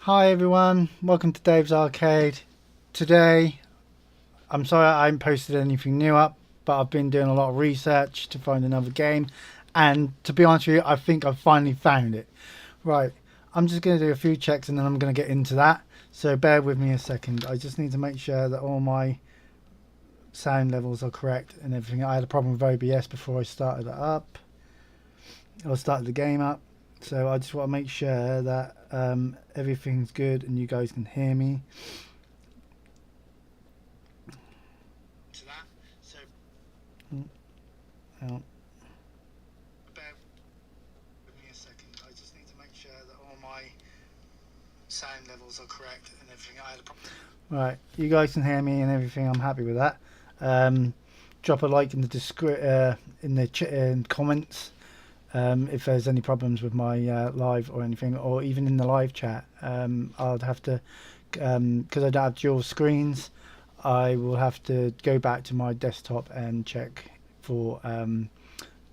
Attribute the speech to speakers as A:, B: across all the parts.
A: Hi everyone, welcome to Dave's Arcade. Today, I'm sorry I haven't posted anything new up, but I've been doing a lot of research to find another game, and to be honest with you, I think I've finally found it. Right, I'm just going to do a few checks and then I'm going to get into that, so bear with me a second. I just need to make sure that all my sound levels are correct and everything. I had a problem with OBS before I started it up, or started the game up. So I just want to make sure that everything's good and you guys can hear me. To that, so bear with me a second. I just need to make sure that all my sound levels are correct and everything. I had a problem. Right, you guys can hear me and everything. I'm happy with that. Drop a like in the in comments. If there's any problems with my live or anything, or even in the live chat, I'll have to, because I don't have dual screens, I will have to go back to my desktop and check for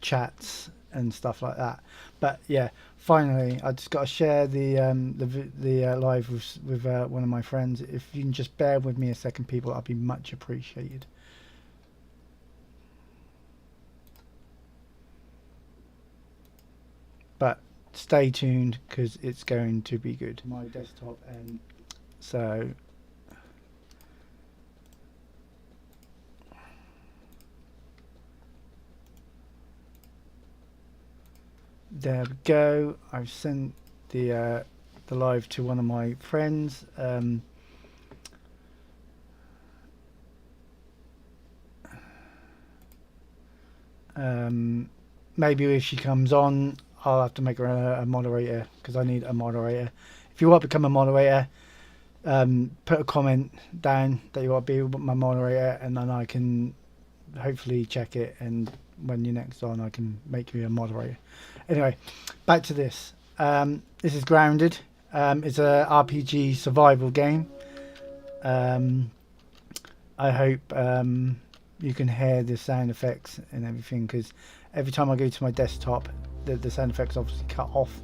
A: chats and stuff like that. But yeah, finally, I just got to share the live with one of my friends. If you can just bear with me a second, people, I'll be much appreciated. But stay tuned because it's going to be good. My desktop, and so there we go. I've sent the live to one of my friends. Maybe if she comes on, I'll have to make her a moderator because I need a moderator. If you want to become a moderator, put a comment down that you want to be my moderator, and then I can hopefully check it, and when you're next on I can make you a moderator. Anyway, back to this. This is Grounded. It's a RPG survival game. I hope you can hear the sound effects and everything, because every time I go to my desktop the sound effects obviously cut off,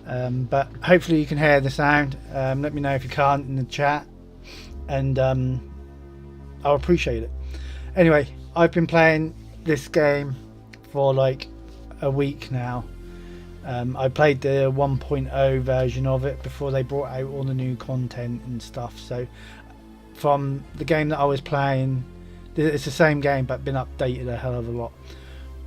A: but hopefully you can hear the sound. Let me know if you can't in the chat, and I'll appreciate it. Anyway, I've been playing this game for like a week now. I played the 1.0 version of it before they brought out all the new content and stuff, so from the game that I was playing, it's the same game but been updated a hell of a lot.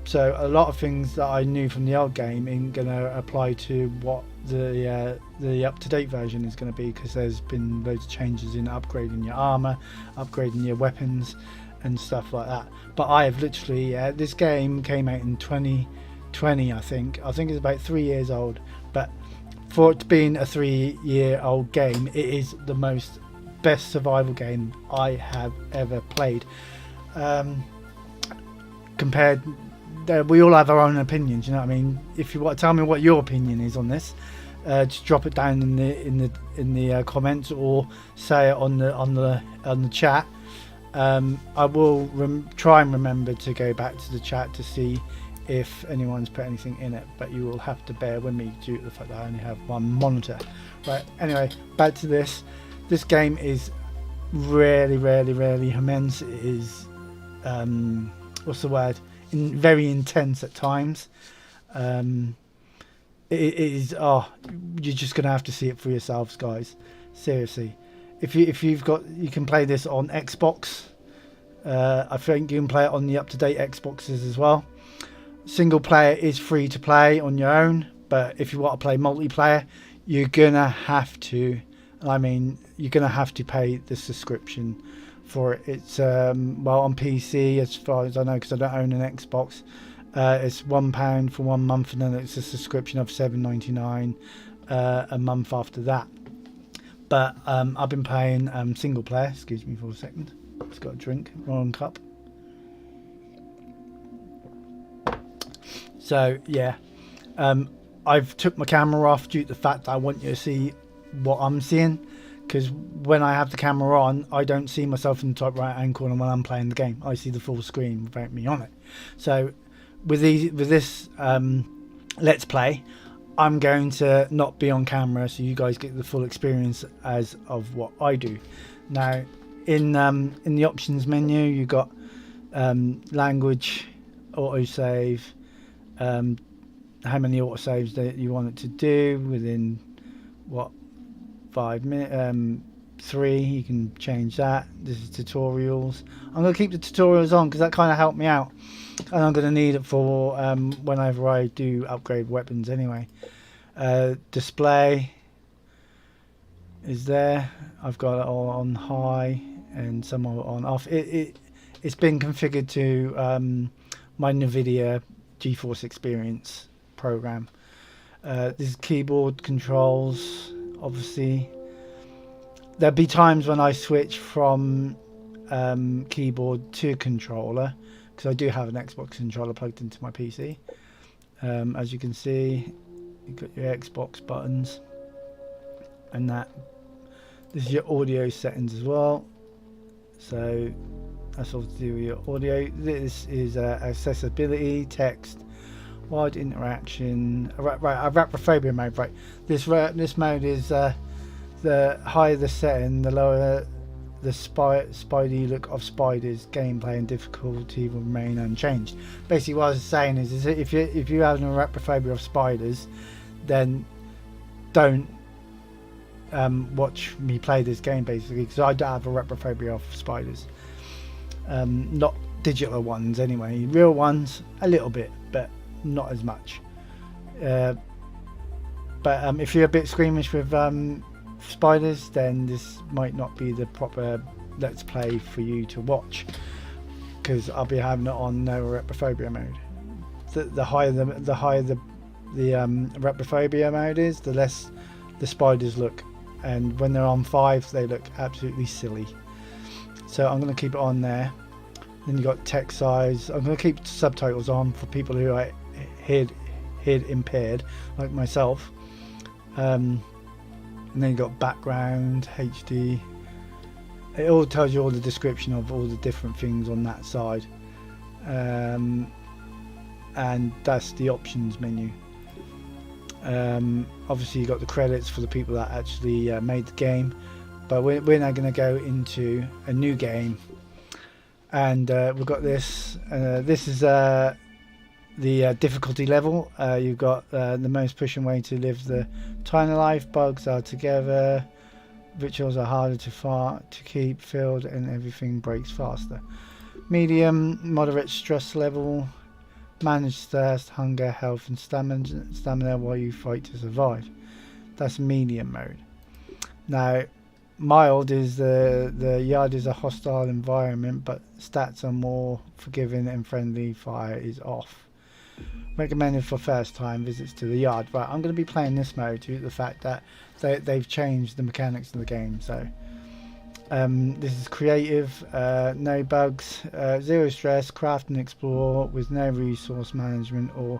A: So a lot of things that I knew from the old game ain't going to apply to what the up-to-date version is going to be, because there's been loads of changes in upgrading your armor, upgrading your weapons and stuff like that. But I have literally, this game came out in 2020, I think it's about 3 years old, but for it being a 3-year-old game, it is the best survival game I have ever played. Compared, we all have our own opinions, you know what I mean? If you want to tell me what your opinion is on this, just drop it down in the comments, or say it on the chat. I will try and remember to go back to the chat to see if anyone's put anything in it, but you will have to bear with me due to the fact that I only have one monitor. Right, anyway, back to this. This game is really immense. It is what's the word? Very intense at times. It is. Oh, you're just gonna have to see it for yourselves, guys. Seriously, if you've got, you can play this on Xbox. I think you can play it on the up-to-date Xboxes as well. Single player is free to play on your own, but if you want to play multiplayer, you're gonna have to. I mean, you're gonna have to pay the subscription for it. It's well, on PC, as far as I know, because I don't own an Xbox, it's £1 for 1 month, and then it's a subscription of £7.99 a month after that. But I've been playing single player. Excuse me for a second, just got a drink, wrong cup. So yeah, I've took my camera off due to the fact that I want you to see what I'm seeing, because when I have the camera on, I don't see myself in the top right hand corner when I'm playing the game. I see the full screen without me on it. So with this let's play, I'm going to not be on camera, so you guys get the full experience as of what I do. Now, in the options menu, you got language, autosave, how many autosaves that you want it to do within what 5 minutes. 3, you can change that. This is tutorials. I'm going to keep the tutorials on because that kind of helped me out, and I'm going to need it for whenever I do upgrade weapons anyway. Display is there. I've got it all on high and some are on off. It's been configured to my NVIDIA GeForce Experience program. This is keyboard controls. Obviously, there'll be times when I switch from keyboard to controller because I do have an Xbox controller plugged into my PC. As you can see, you've got your Xbox buttons and that. This is your audio settings as well. So that's all to do with your audio. This is accessibility, text, wide interaction. Right, arachnophobia mode. Right, this mode is the higher the setting, the lower the spidey look of spiders. Gameplay and difficulty will remain unchanged. Basically, what I was saying is if you have an arachnophobia of spiders, then don't watch me play this game, basically, because I don't have arachnophobia of spiders. Not digital ones anyway. Real ones a little bit, but not as much. But if you're a bit squeamish with spiders, then this might not be the proper let's play for you to watch, because I'll be having it on no arachnophobia mode. The higher the arachnophobia mode is, the less the spiders look, and when they're on 5 they look absolutely silly. So I'm going to keep it on there. Then you got text size. I'm going to keep subtitles on for people who are hear impaired like myself. And then you got background, HD. It all tells you all the description of all the different things on that side. And that's the options menu. Obviously you got the credits for the people that actually made the game, but we're now going to go into a new game, and we've got this. This is the difficulty level. You've got the most pushing way to live the tiny life. Bugs are together. Rituals are harder to keep filled, and everything breaks faster. Medium, moderate stress level. Manage thirst, hunger, health and stamina while you fight to survive. That's medium mode. Now mild is the yard is a hostile environment, but stats are more forgiving and friendly. Fire is off. Recommended for first time visits to the yard. Right, I'm going to be playing this mode due to the fact that they've changed the mechanics of the game. So this is creative, no bugs, zero stress, craft and explore with no resource management or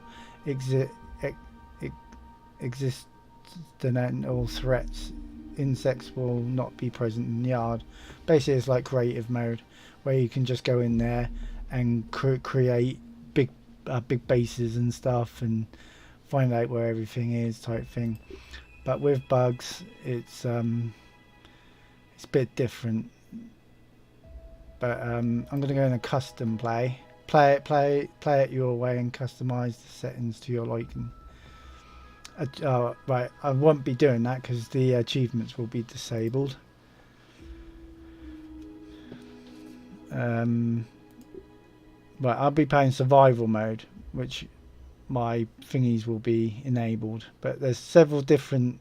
A: existential threats. Insects will not be present in the yard. Basically, it's like creative mode, where you can just go in there and create big bases and stuff and find out where everything is, type thing. But with bugs, it's a bit different. But I'm going to go in a custom play it your way and customize the settings to your liking. Right, I won't be doing that because the achievements will be disabled. Right, I'll be playing survival mode, which my thingies will be enabled, but there's several different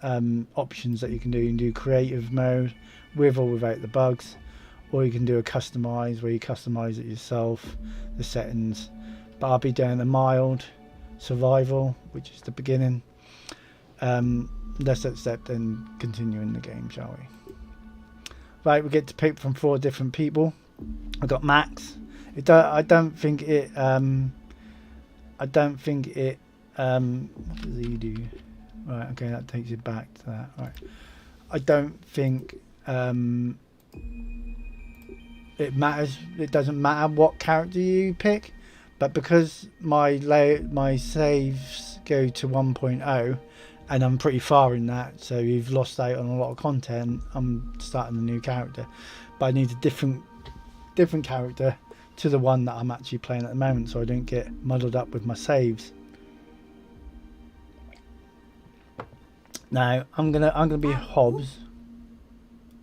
A: options that you can do. You can do creative mode with or without the bugs, or you can do a customize where you customize it yourself, the settings. But I'll be doing a mild survival, which is the beginning. Let's accept and continue in the game, shall we? Right, we get to pick from 4 different people. I got Max. I don't think it what does he do? Right, okay, that takes it back to that. Right, I don't think it matters. It doesn't matter what character you pick, but because my saves go to 1.0, and I'm pretty far in that, so you've lost out on a lot of content. I'm starting a new character, but I need a different character to the one that I'm actually playing at the moment, so I don't get muddled up with my saves. Now I'm gonna be Hobbs.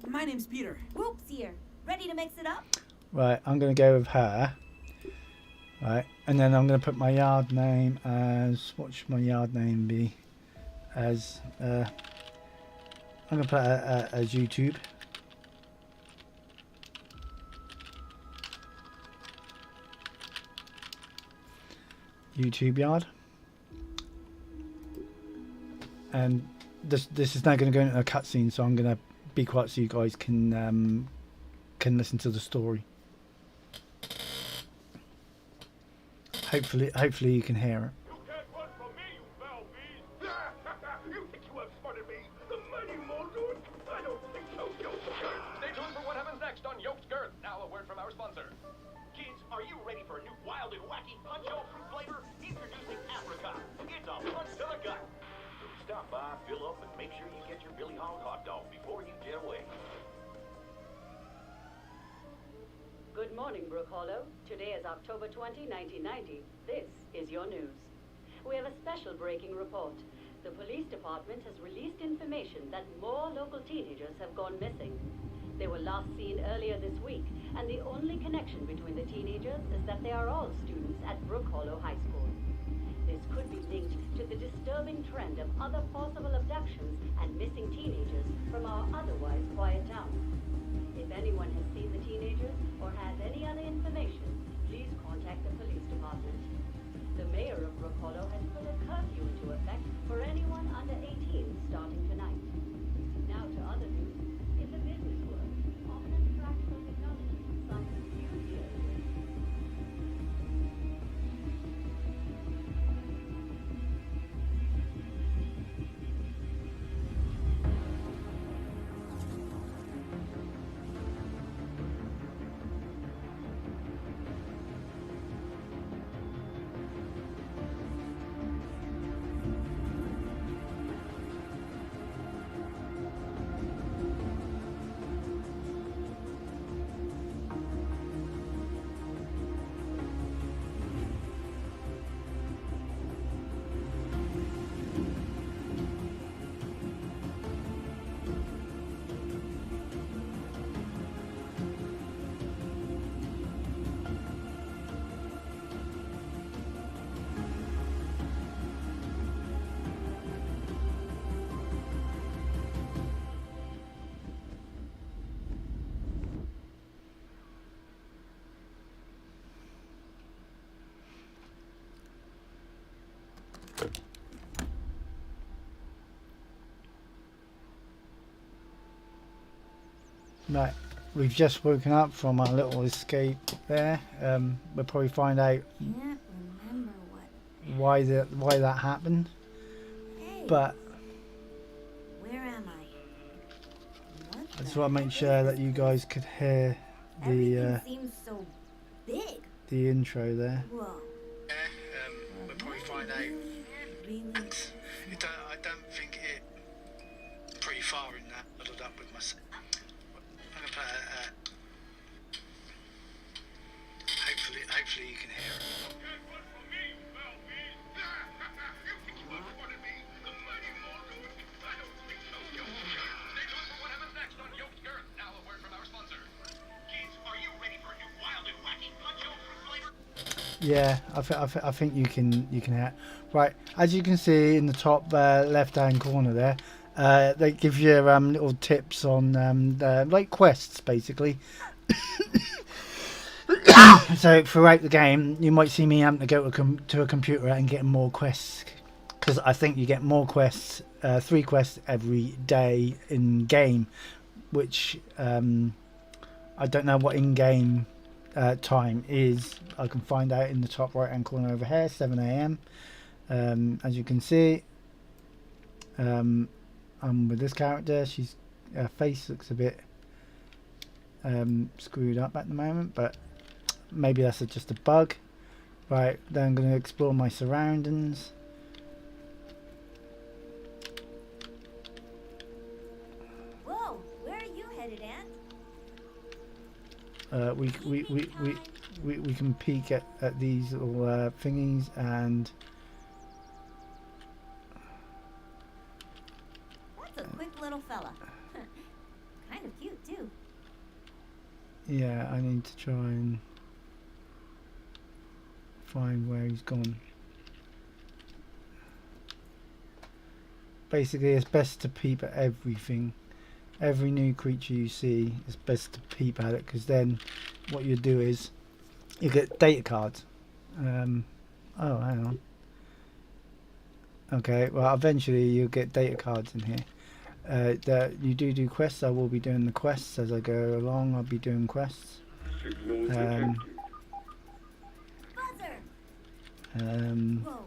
B: My name's Peter.
C: Whoops here. Ready to mix it up?
A: Right, I'm gonna go with her. Right, and then I'm gonna put my yard name as, what should my yard name be? As I'm gonna put it as YouTube. YouTube yard. And this is now going to go into a cutscene, so I'm going to be quiet so you guys can listen to the story. Hopefully you can hear it.
D: You can't run from me, you foul beast! You think you outsmarted me? The mighty Muldoon? I don't think so, Yokeskirth!
E: Stay tuned for what happens next on Yokeskirth. Now a word from our sponsor.
D: Kids, are you ready for a new wild and wacky punch-out fruit flavor? Introducing Apricot. It's a punch to the gut. Stop by, fill up, and make sure you get your Billy Hog hot dog before you get away.
F: Good morning, Brook Hollow. Today is October 20, 1990. This is your news. We have a special breaking report. The police department has released information that more local teenagers have gone missing. They were last seen earlier this week, and the only connection between the teenagers is that they are all students at Brook Hollow High School. This could be linked to the disturbing trend of other possible abductions and missing teenagers from our otherwise quiet town. If anyone has seen the teenagers or has any other information, please contact the police department. The mayor of Brook Hollow has put a curfew into effect for anyone under 18 starting tonight. Now to other news. In the business world, often practical technology signs a few deals.
A: Right, we've just woken up from our little escape there. We'll probably find out
C: Can't remember what.
A: why that happened.
C: Hey,
A: But
C: where am I? What
A: I just
C: the
A: want to make
C: heck
A: sure
C: is
A: that you guys could hear
C: Everything
A: the
C: seems so big.
A: intro there.
C: Whoa.
A: We'll probably find out.
C: Really?
A: I don't think it pretty far in that muddled up with my. I'm gonna put hopefully you can hear it.
D: You can't run from me, you foul beast! You think you outsmarted me? The mighty Muldoon? I don't think so, Yokeskirth!
E: Stay tuned for what happens next on Yokeskirth. Now a word from our sponsor.
D: Kids, are you ready for a new wild and wacky punch-out fruit flavor?
A: Yeah, I think you can hear it. Right, as you can see in the top left hand corner there, they give you little tips on like quests basically. So throughout the game, you might see me having to go to a computer and getting more quests, because I think you get more quests, 3 quests every day in game, which I don't know what in game time is. I can find out in the top right hand corner over here, 7 AM. As you can see, I'm with this character. Her face looks a bit screwed up at the moment, but maybe that's just a bug. Right, then I'm going to explore my surroundings.
C: red-headed ant.
A: We can peek at these little thingies, and
C: That's a quick little fella. Kind of cute, too.
A: yeah, I need to try and find where he's gone. Basically, it's best to peep at everything. Every new creature you see, it's best to peep at it, because then what you do is you get data cards. Oh, hang on. Okay, well, eventually you'll get data cards in here. You do quests. I will be doing the quests as I go along. I'll be doing quests.
C: Buzzer! Whoa.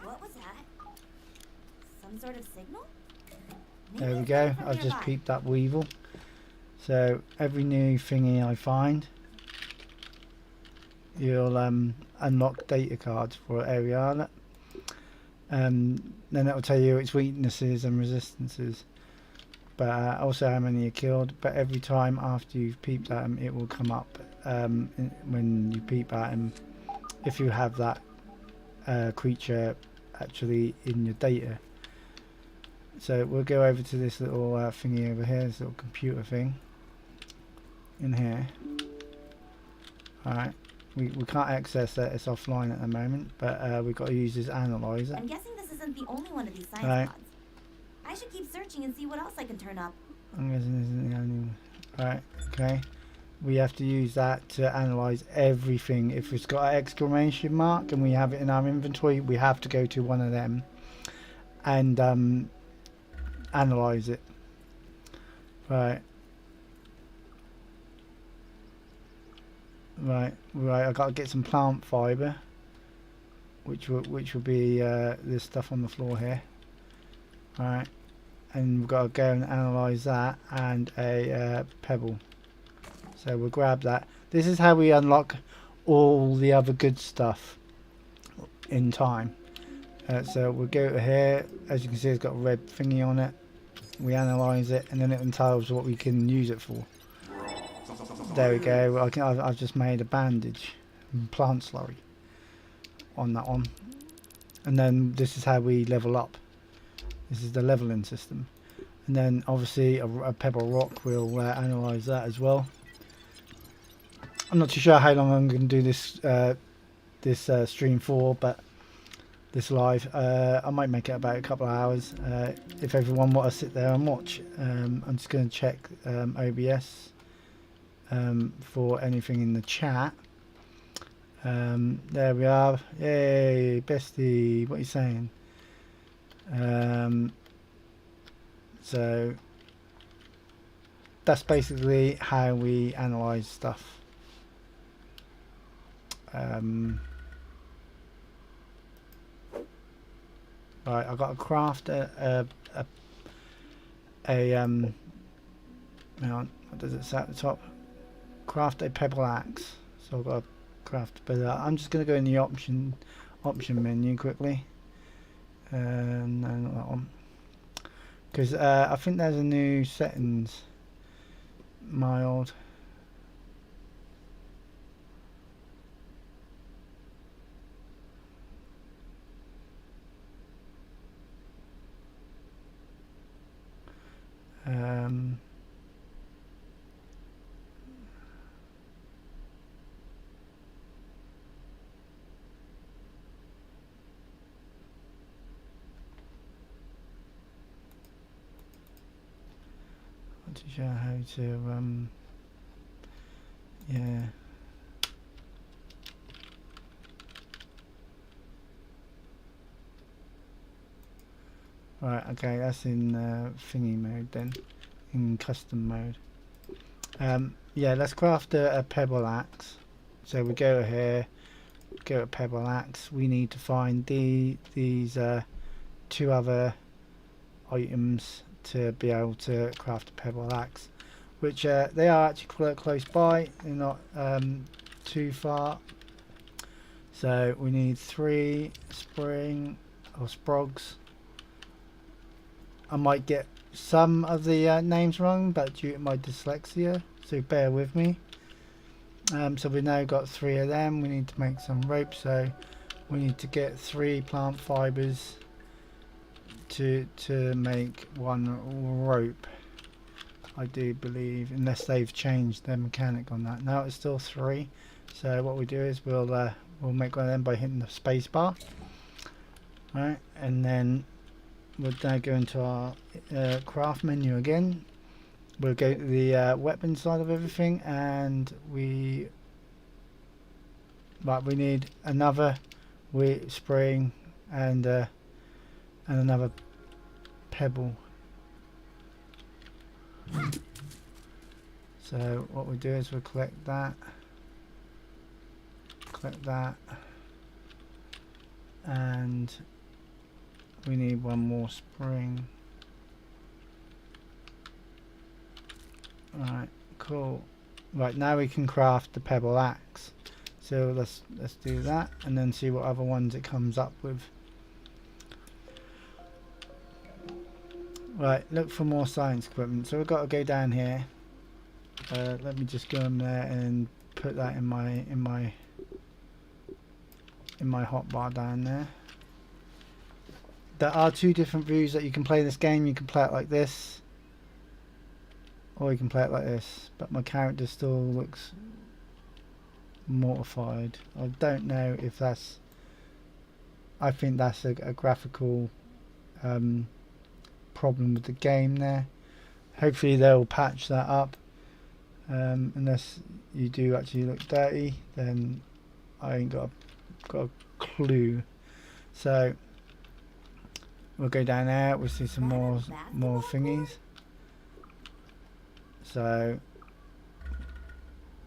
C: What was that? Some sort of signal? Maybe
A: There we
C: it's
A: go.
C: coming from
A: I've just
C: nearby.
A: peeped that weevil. So every new thingy I find, you'll unlock data cards for Areala. Then it'll tell you its weaknesses and resistances, but also how many you killed. But every time after you've peeped at them, it will come up when you peep at them, if you have that creature actually in your data. So we'll go over to this little thingy over here, this little computer thing in here. Alright, we can't access that, it's offline at the moment, but we've got to use this analyzer.
C: I'm guessing this isn't the only one of these science
A: Right.
C: pods. I should keep searching and see what else I can turn up.
A: I'm guessing this isn't the only one. Alright, okay. We have to use that to analyze everything. If it's got an exclamation mark and we have it in our inventory, we have to go to one of them and analyze it. Right. Right. I got to get some plant fiber, which will be this stuff on the floor here. Right. And we've got to go and analyze that, and a pebble. So we'll grab that. This is how we unlock all the other good stuff in time. So we'll go to here. As you can see, it's got a red thingy on it. We analyze it, and then it tells us what we can use it for. There we go. I've just made a bandage, plant slurry on that one. And then this is how we level up. This is the leveling system. And then obviously a pebble rock, we'll analyze that as well. I'm not too sure how long I'm going to do this stream for, but this live, I might make it about a couple of hours if everyone wants to sit there and watch. I'm just going to check OBS for anything in the chat. There we are. Yay, bestie, what are you saying? So that's basically how we analyze stuff. Right, I've got to craft hang on, what does it say at the top? Craft a pebble axe. So I've got to craft, but I'm just going to go in the option menu quickly. No, not that one, because I think there's a new settings. Mild. Not too sure how to yeah. Right, okay, that's in thingy mode then, in custom mode. Yeah, let's craft a pebble axe. So we go here, go to pebble axe. We need to find these two other items to be able to craft a pebble axe, which they are actually quite close by. They're not too far. So we need 3 spring or sprogs. I might get some of the names wrong, but due to my dyslexia, so bear with me. So we now got 3 of them. We need to make some rope, so we need to get 3 plant fibers to make 1 rope, I do believe, unless they've changed their mechanic on that. Now it's still 3, so what we do is we'll make one of them by hitting the space bar. Right, and then we'll now go into our craft menu again. We'll go to the weapon side of everything, and we need another wheat spring and another pebble. So what we do is we'll collect that, and we need 1 more spring. Alright, cool. Right, now we can craft the pebble axe. So let's do that and then see what other ones it comes up with. Right, look for more science equipment. So we've got to go down here. Let me just go in there and put that in my hotbar down there. There are 2 different views that you can play this game. You can play it like this, or you can play it like this, but my character still looks mortified. I don't know if that's, I think that's a graphical problem with the game there. Hopefully they'll patch that up. Unless you do actually look dirty, then I ain't got a clue. So we'll go down there, we'll see some more thingies. So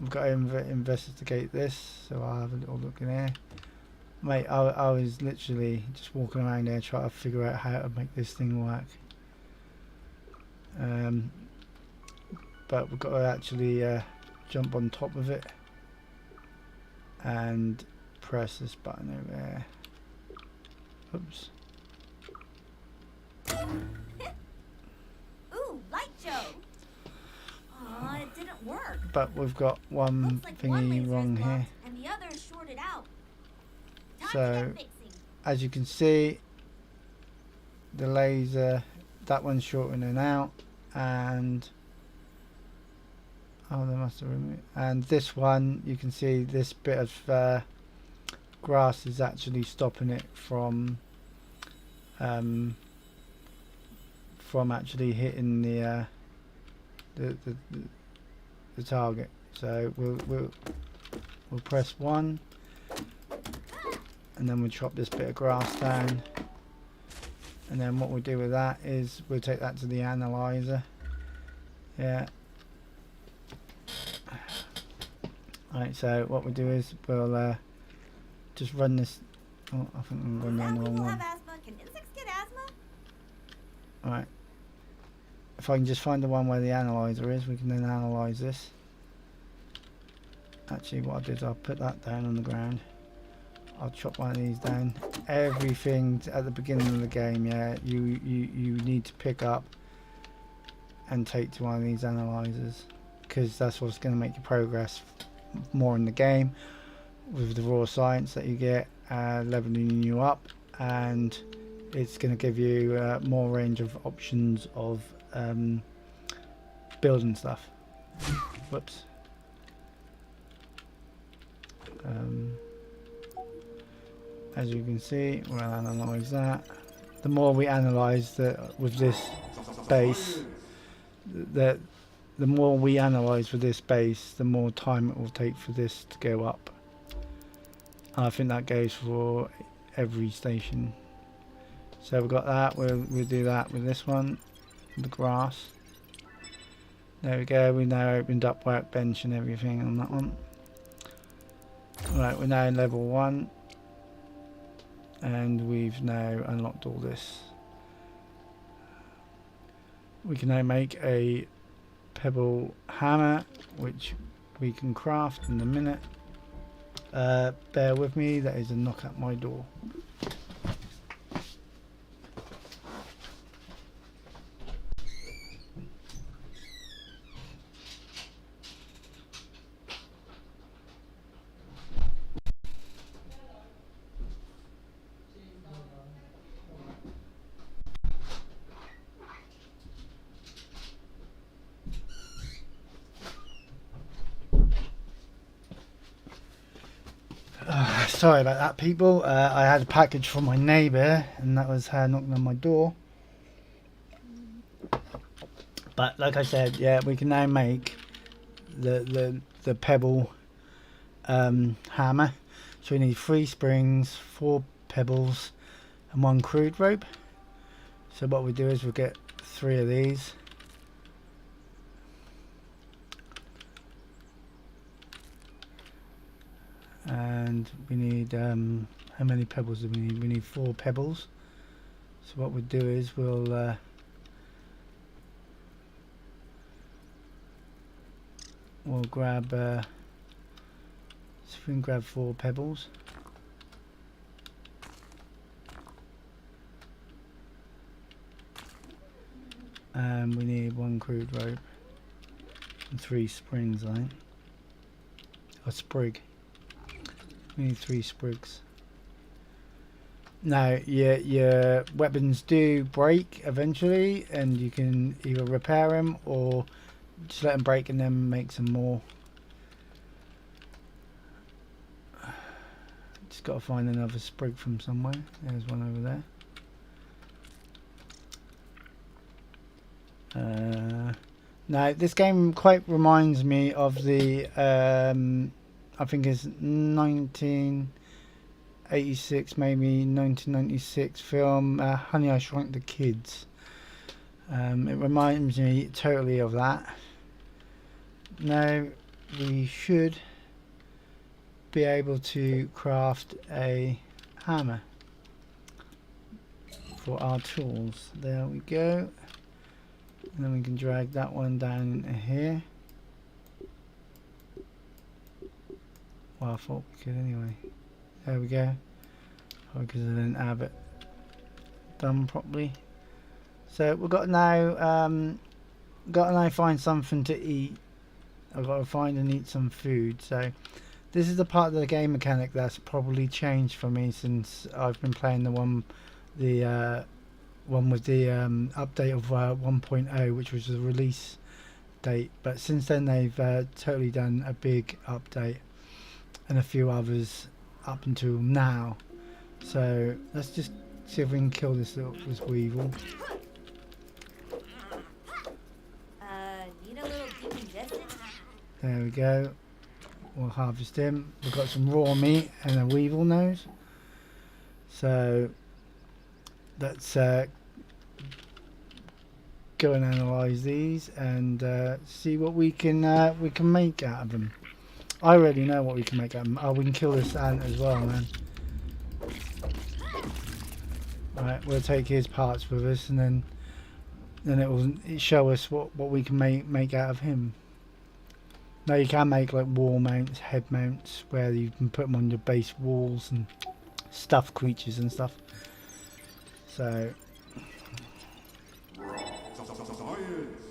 A: we've got to investigate this, so I'll have a little look in here. Mate, I was literally just walking around there trying to figure out how to make this thing work. But we've got to actually jump on top of it and press this button over there. Oops.
C: Ooh, light show. Aw, it didn't work.
A: But we've got one
C: Looks like one
A: thingy
C: laser
A: wrong
C: is
A: here.
C: blocked and the other is shorted out. Time to
A: So
C: get fixing.
A: as you can see, the laser, that one's shortening out, and oh, they must have removed. And this one, you can see this bit of grass is actually stopping it from actually hitting the target. So we'll press 1, and then we'll chop this bit of grass down. And then what we'll do with that is we'll take that to the analyzer. Yeah. Alright, so what we'll do is we'll just run this. Oh, I think I'm going down the wrong
C: People
A: one.
C: have asthma. Can insects get asthma?
A: Alright. If I can just find the one where the analyzer is, we can then analyze this. Actually, what I'll do is I'll put that down on the ground. I'll chop one of these down. Everything at the beginning of the game, yeah, you need to pick up and take to one of these analyzers, because that's what's going to make you progress more in the game with the raw science that you get, leveling you up, and it's going to give you more range of options of building stuff. Whoops. As you can see, we'll analyze that. The more we analyze with this base, the more we analyze with this base, the more time it will take for this to go up. And I think that goes for every station. So we've got that. We'll do that with this one, the grass. There we go. We now opened up workbench and everything on that one. Right, we're now in level 1. And we've now unlocked all this. We can now make a pebble hammer, which we can craft in a minute. Bear with me, that is a knock at my door. Sorry about that, people. I had a package from my neighbour, and that was her knocking on my door. But like I said, yeah, we can now make the pebble hammer. So we need 3 springs, 4 pebbles, and 1 crude rope. So what we do is we'll get 3 of these. And we need how many pebbles do we need? We need 4 pebbles. So what we'll do is we'll grab so we can grab 4 pebbles. And we need 1 crude rope and 3 springs, I think. A sprig. We need 3 sprigs. Now, your weapons do break eventually, and you can either repair them or just let them break and then make some more. Just got to find another sprig from somewhere. There's one over there. Now, this game quite reminds me of the I think it's 1986, maybe 1996 film Honey, I Shrunk the Kids. It reminds me totally of that. Now we should be able to craft a hammer for our tools. There we go. And then we can drag that one down into here. Well, I thought we could anyway. There we go. Because I didn't have it done properly. So we've got to now find something to eat. I've got to find and eat some food. So this is the part of the game mechanic that's probably changed for me since I've been playing the one with the update of 1.0, which was the release date. But since then they've totally done a big update, and a few others up until now. So let's just see if we can kill this weevil.
C: Need a little decongestant?
A: There we go. We'll harvest him. We've got some raw meat and a weevil nose. So let's go and analyze these and see what we can make out of them. I already know what we can make out of them. Oh, we can kill this ant as well, man. Right, we'll take his parts with us, and then it will show us what we can make out of him. Now you can make like wall mounts, head mounts, where you can put them on your base walls and stuff creatures and stuff. So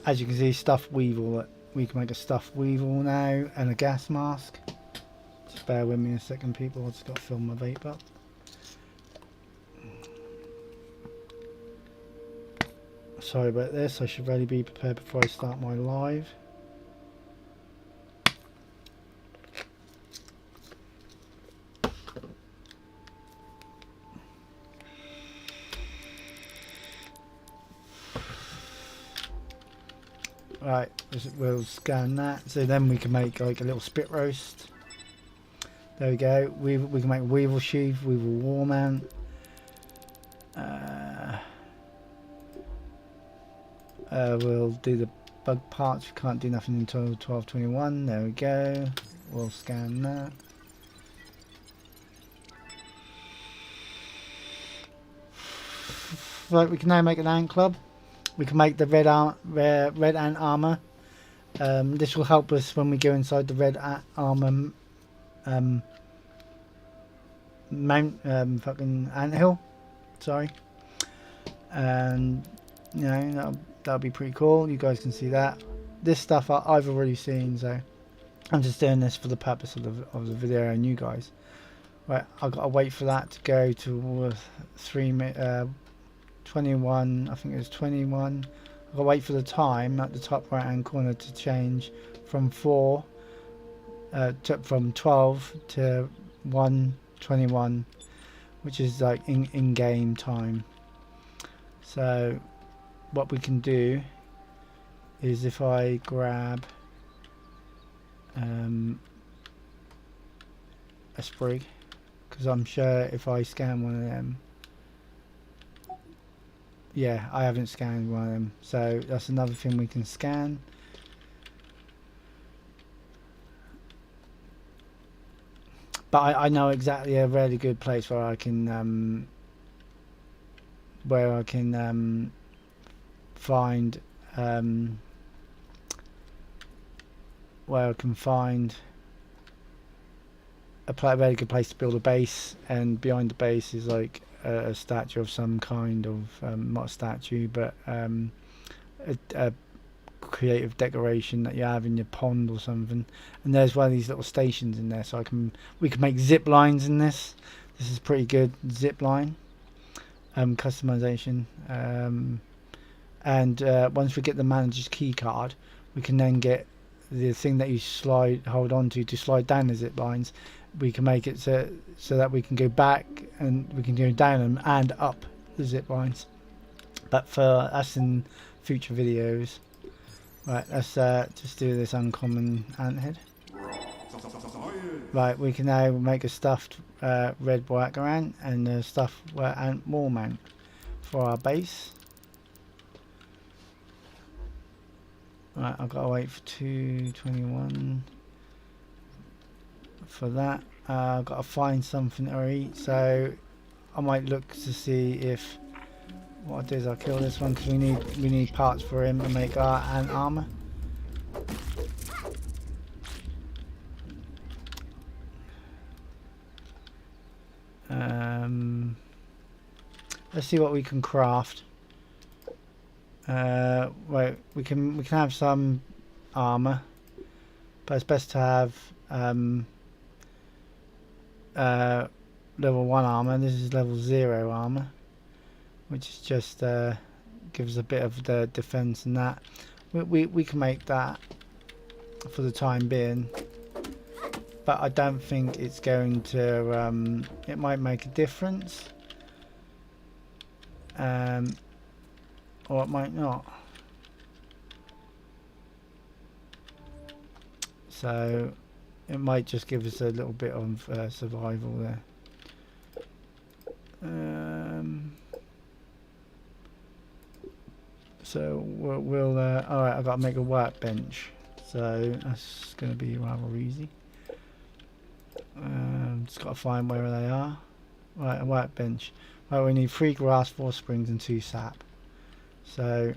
A: as you can see, stuffed weevil. We can make a stuffed weevil now and a gas mask. Just bear with me a second, people. I've just got to fill my vape up. Sorry about this. I should really be prepared before I start my live. Right, we'll scan that. So then we can make like a little spit roast. There we go. We can make weevil sheath, weevil war mount. We'll do the bug parts. We can't do nothing until 12:21. There we go. We'll scan that. Right, we can now make an ant club. We can make the red ant armor. This will help us when we go inside the red ant armor fucking anthill. Sorry. And you know that'll be pretty cool. You guys can see that. This stuff I've already seen, so I'm just doing this for the purpose of the video and you guys. Right, I've got to wait for that to go to 21. I think it was 21. I've got to wait for the time at the top right hand corner to change from from 12 to 1 21, which is like in-game time. So what we can do is if I grab a sprig, because I'm sure if I scan one of them, yeah, I haven't scanned one of them, so that's another thing we can scan. But I know exactly a really good place where I can find a very good place to build a base, and behind the base is like a statue of some kind of not a statue, but a creative decoration that you have in your pond or something. And there's one of these little stations in there, so we can make zip lines in this. This is pretty good zip line customization. And once we get the manager's key card, we can then get the thing that you hold on to slide down the zip lines. We can make it so that we can go back and we can go down them and up the zip lines. But for us in future videos, right, let's just do this uncommon anthead. Right, we can now make a stuffed red worker ant and a stuffed ant wall mount for our base. Right, I've got to wait for 221 for that. I've got to find something to eat, so I might look to see if what I'll do is I'll kill this one because we need parts for him to make our ant armor. Let's see what we can craft. Wait, we can have some armor, but it's best to have level 1 armor. This is level 0 armor, which is just gives a bit of the defense and that. We can make that for the time being, but I don't think it's going to it might make a difference, or it might not. So it might just give us a little bit of survival there. So we'll alright, I've got to make a workbench, so that's going to be rather easy. Just got to find where they are. Right, a workbench. Right, we need 3 grass, 4 springs and 2 sap. So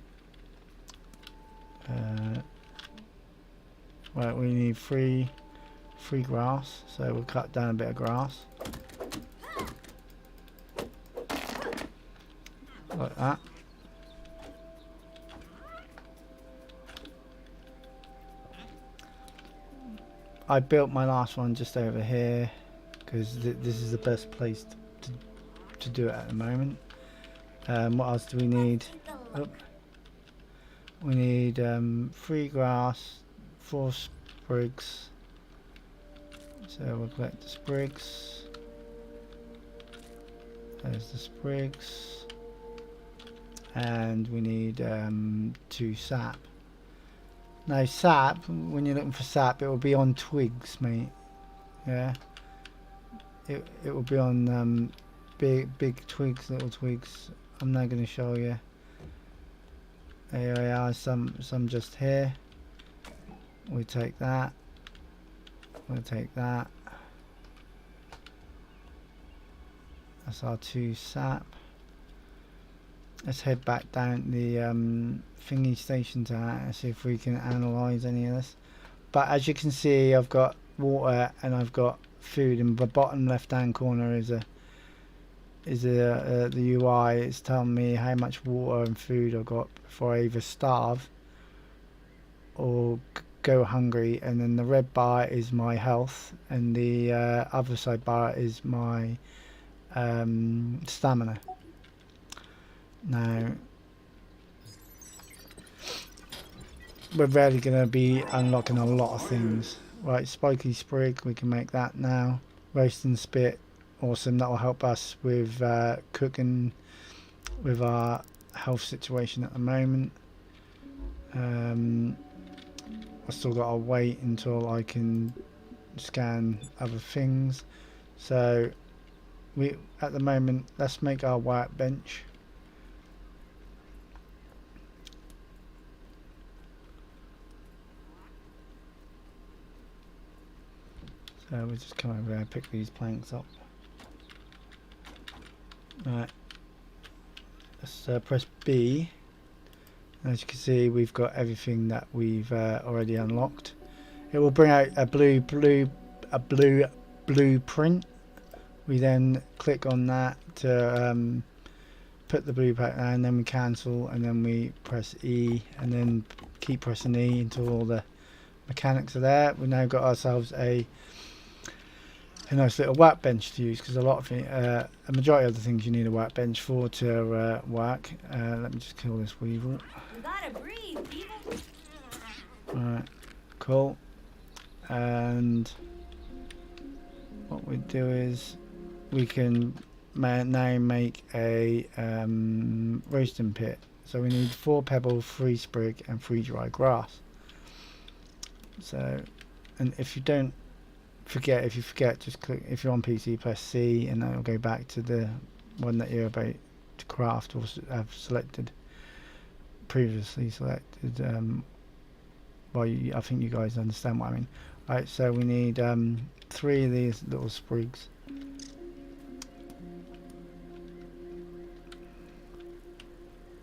A: right, we need 3 grass, so we'll cut down a bit of grass like that. I built my last one just over here because this is the best place to do it at the moment. What else do we need? Oh, we need 3 grass, 4 sprigs. So we'll collect the sprigs. There's the sprigs. And we need 2 sap. Now sap, when you're looking for sap, it will be on twigs, mate. Yeah. It will be on big twigs, little twigs. I'm not going to show you. There we are, some just here. We take that. We'll take that. That's our 2 sap. Let's head back down the thingy station to that and see if we can analyze any of this. But as you can see, I've got water and I've got food. In the bottom left hand corner is the UI. It's telling me how much water and food I've got before I either starve or go hungry. And then the red bar is my health, and the other side bar is my stamina. Now we're really going to be unlocking a lot of things. Right, spiky sprig, we can make that now. Roast and spit awesome. That will help us with cooking with our health situation at the moment. I still got to wait until I can scan other things. So we at the moment, let's make our workbench. So we'll just come over there and pick these planks up. Right, let's press B. As you can see, we've got everything that we've already unlocked. It will bring out a blue blueprint. We then click on that to put the blueprint down, and then we cancel, and then we press E, and then keep pressing E until all the mechanics are there. We've now got ourselves a nice little workbench to use, because a majority of the things you need a workbench for to work. Let me just kill this weevil.
C: You gotta breathe, people.
A: Alright, cool. And what we do is we can now make a roasting pit. So we need 4 pebble, 3 sprig and 3 dry grass. So, and if you forget, just click, if you're on PC, press C, and that will go back to the one that you're about to craft or have selected, previously selected. Well, I think you guys understand what I mean. Right, so we need 3 of these little sprigs.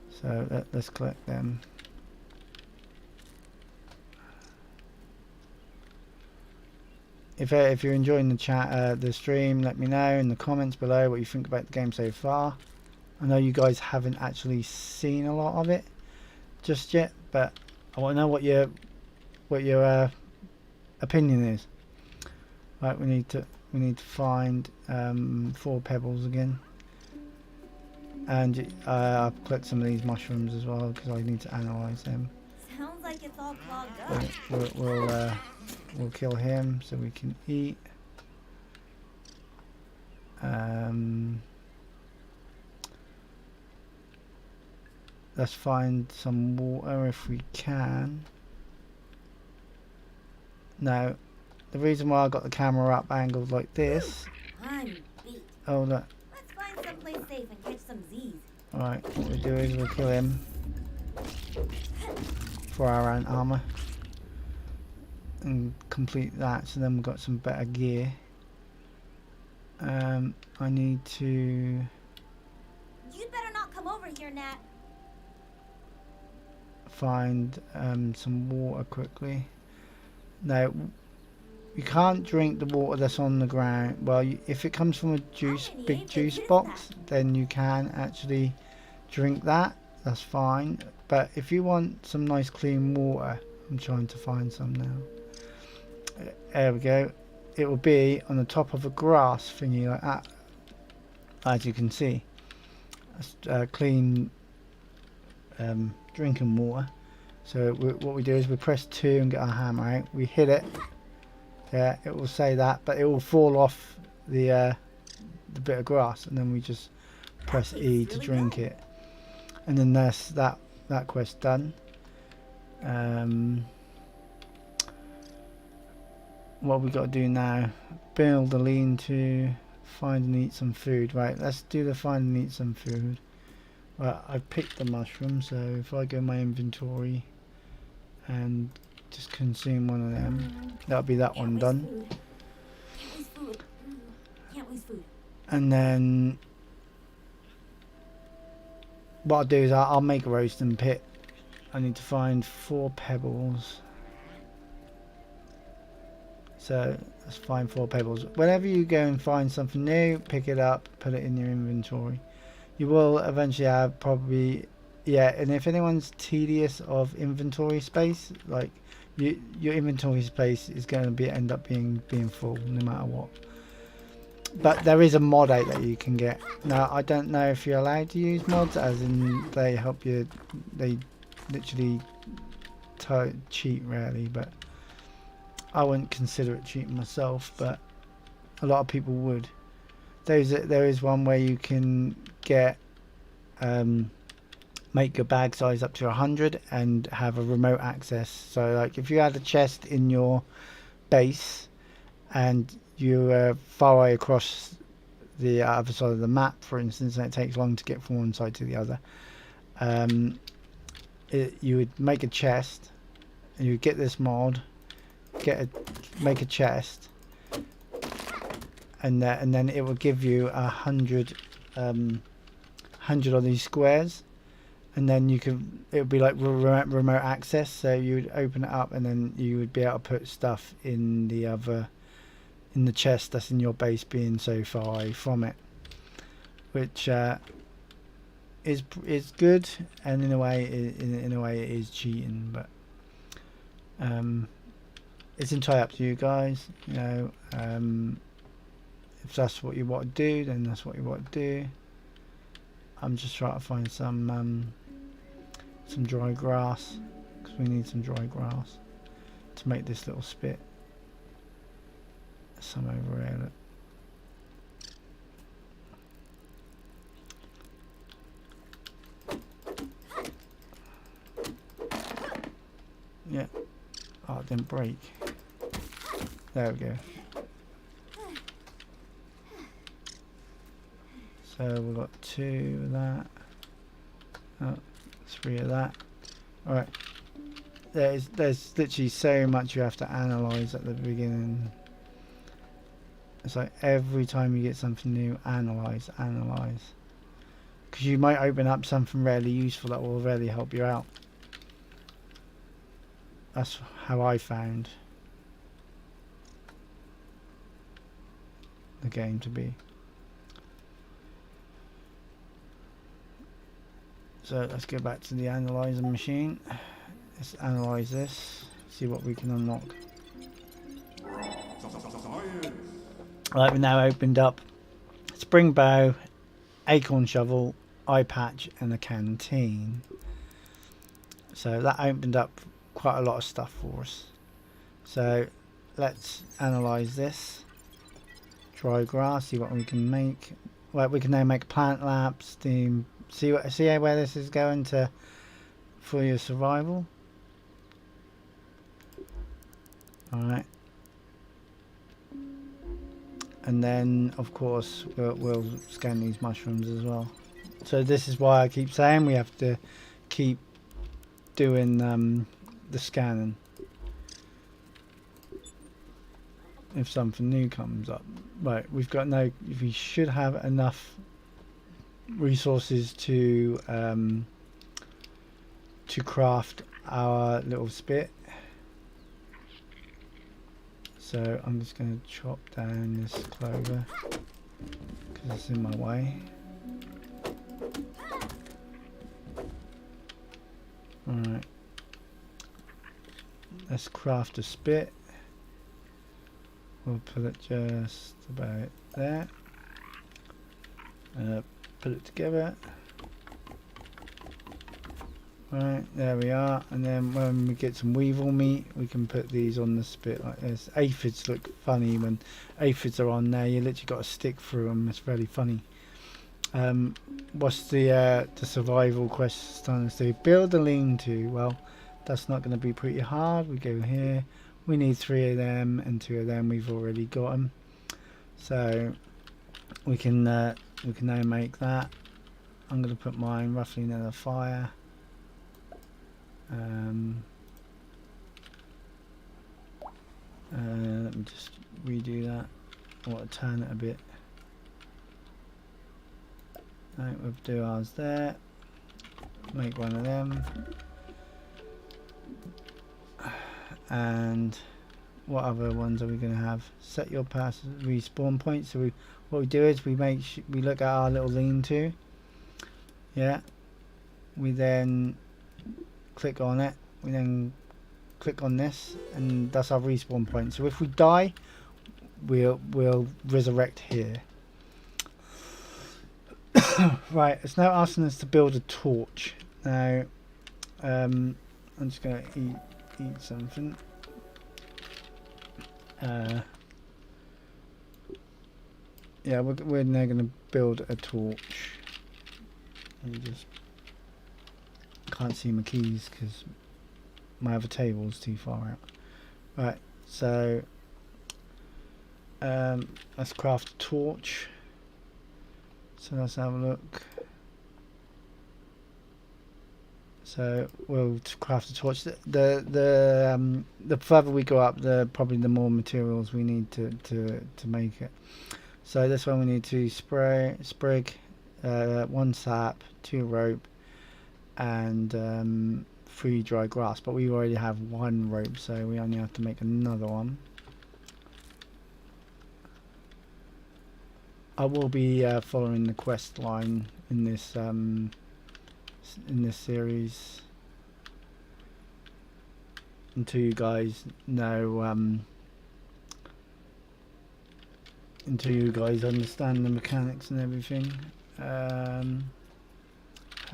A: So let's collect them. If you're enjoying the stream, let me know in the comments below what you think about the game so far. I know you guys haven't actually seen a lot of it just yet, but I want to know what your opinion is. Right, we need to find 4 pebbles again, and I've clicked some of these mushrooms as well because I need to analyze them.
C: Sounds like it's all clogged up.
A: We'll kill him so we can eat. Let's find some water if we can. Now, the reason why I got the camera up angled like this.
C: I'm beat.
A: Oh look.
C: Let's find someplace safe and catch some Z's.
A: Alright, what we do is we'll kill him for our own armor and complete that, so then we've got some better gear. I need to
C: You'd better not come over here, Nat.
A: find some water quickly. Now, you can't drink the water that's on the ground. Well, if it comes from a big juice box, then you can actually drink that. That's fine. But if you want some nice clean water, I'm trying to find some now. There we go. It will be on the top of a grass thingy like that, as you can see. That's clean drinking water. So what we do is we press 2 and get our hammer out. We hit it. Yeah, it will say that, but it will fall off the bit of grass, and then we just press E to drink it, and then that's that quest done. What we got to do now? Build a lean-to, find and eat some food. Right, let's do the find and eat some food. Well, I picked the mushroom, so if I go in my inventory and just consume one of them, that'll be that one done.
C: Can't waste food. Can't waste food.
A: And then what I'll do is I'll make a roasting pit. I need to find 4 pebbles. So let's find 4 pebbles. Whenever you go and find something new, pick it up, put it in your inventory. You will eventually have probably, yeah, and if anyone's tedious of inventory space, like your inventory space is going to end up being full no matter what. But there is a mod out that you can get. Now I don't know if you're allowed to use mods, as in they help you, they literally cheat rarely, but I wouldn't consider it cheating myself, but a lot of people would. there is one where you can get make your bag size up to 100 and have a remote access. So like if you had a chest in your base and you far away across the other side of the map, for instance, and it takes long to get from one side to the other, you would make a chest and you would get this mod, make a chest, and then it will give you 100 of these squares, and then it would be like remote access. So you would open it up and then you would be able to put stuff in the chest that's in your base, being so far away from it, which is good, and in a way it is cheating, but it's entirely up to you guys. You know, if that's what you want to do, then that's what you want to do. I'm just trying to find some dry grass, because we need some dry grass to make this little spit. Some over here, look. Yeah. Oh, it didn't break. There we go. So we've got 2 of that. Oh, 3 of that. Alright. There's literally so much you have to analyze at the beginning. It's like every time you get something new, analyze. Because you might open up something really useful that will really help you out. That's how I found the game to be. So let's go back to the analyzer machine. Let's analyze this, see what we can unlock. Right, we've now opened up spring bow, acorn shovel, eye patch, and a canteen. So that opened up quite a lot of stuff for us. So let's analyze this. Dry grass, see what we can make. Right, we can now make plant labs, steam. See where this is going to for your survival. All right. And then of course we'll scan these mushrooms as well. So this is why I keep saying we have to keep doing the scanning if something new comes up. Right, we should have enough resources to craft our little spit. So I'm just going to chop down this clover because it's in my way. Alright, let's craft a spit. We'll put it just about there. Put it together. Right, there we are. And then when we get some weevil meat, we can put these on the spit like this. Aphids look funny when aphids are on there. You literally got to stick through them. It's really funny. What's the survival question to build a lean-to? Well, that's not going to be pretty hard. We go here. We need 3 of them and 2 of them. We've already got them. So we can now make that. I'm going to put mine roughly near the fire. Let me just redo that. I want to turn it a bit. Right, we'll do ours there. Make one of them. And what other ones are we going to have? Set your respawn point. So what we do is we look at our little lean-to. Yeah. We then click on it. We then click on this, and that's our respawn point. So if we die, we'll resurrect here. Right, it's now asking us to build a torch. Now, I'm just going to eat something. yeah, we're now going to build a torch. Let me just can't see my keys because my other table's too far out. Right, so let's craft a torch. So let's have a look. So we'll craft a torch. The further we go up, probably the more materials we need to make it. So this one we need 2 sprig, 1 sap, 2 rope, and 3 dry grass. But we already have 1 rope, so we only have to make another one. I will be following the quest line in this series until you guys know, until you guys understand the mechanics and everything. How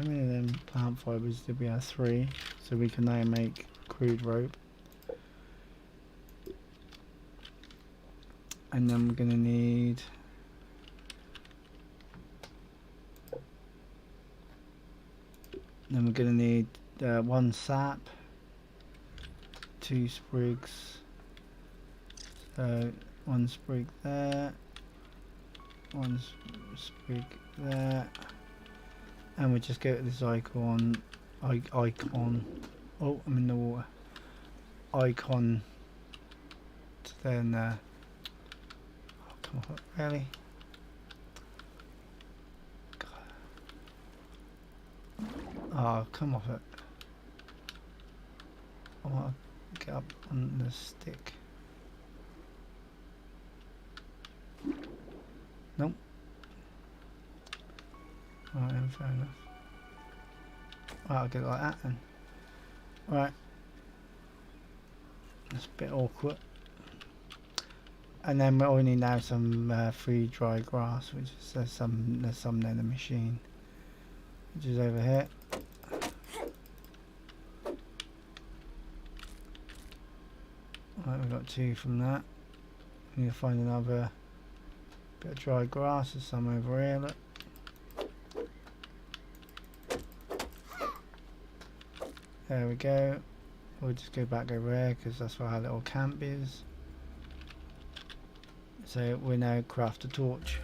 A: many of them plant fibers did we have? 3, so we can now make crude rope. And then we're going to need Then we're going to need 1 sap, 2 sprigs, so 1 sprig there, 1 sprig there, and we just go to this icon, oh, I'm in the water, icon to then, oh, come on, really? Oh, come off it. I want to get up on the stick. Nope. Right, then, fair enough. Right, I'll get it like that then. Right. That's a bit awkward. And then all we need now is some free dry grass, which is there's some there in the machine, which is over here. Right, we've got 2 from that. We need to find another bit of dry grass. There's some over here, look. There we go. We'll just go back over here because that's where our little camp is. So we now craft a torch,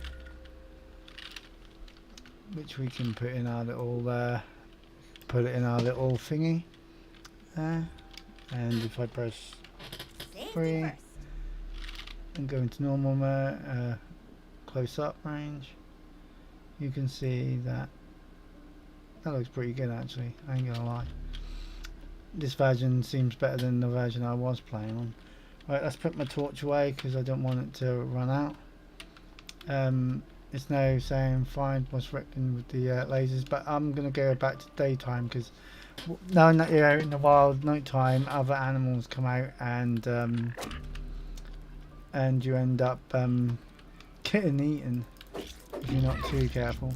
A: which we can put in our little thingy there. And if I press 3 and go into normal mode, close up range, you can see that looks pretty good actually, I ain't gonna lie. This version seems better than the version I was playing on. Right, let's put my torch away because I don't want it to run out. It's now saying find what's wrecking with the lasers, but I'm gonna go back to daytime because knowing that you're out in the wild, nighttime, other animals come out and you end up getting eaten if you're not too careful.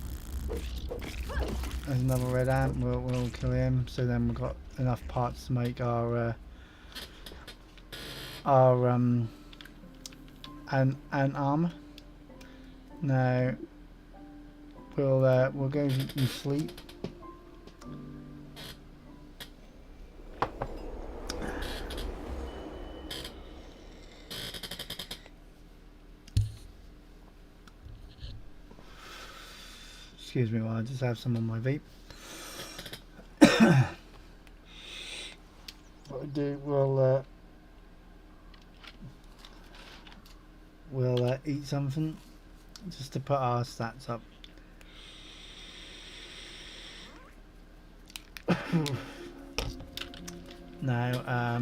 A: There's another red ant. We'll kill him. So then we've got enough parts to make our ant armor. Now we'll go and sleep. Excuse me while I just have some on my vape. What we do, we'll eat something just to put our stats up. Now,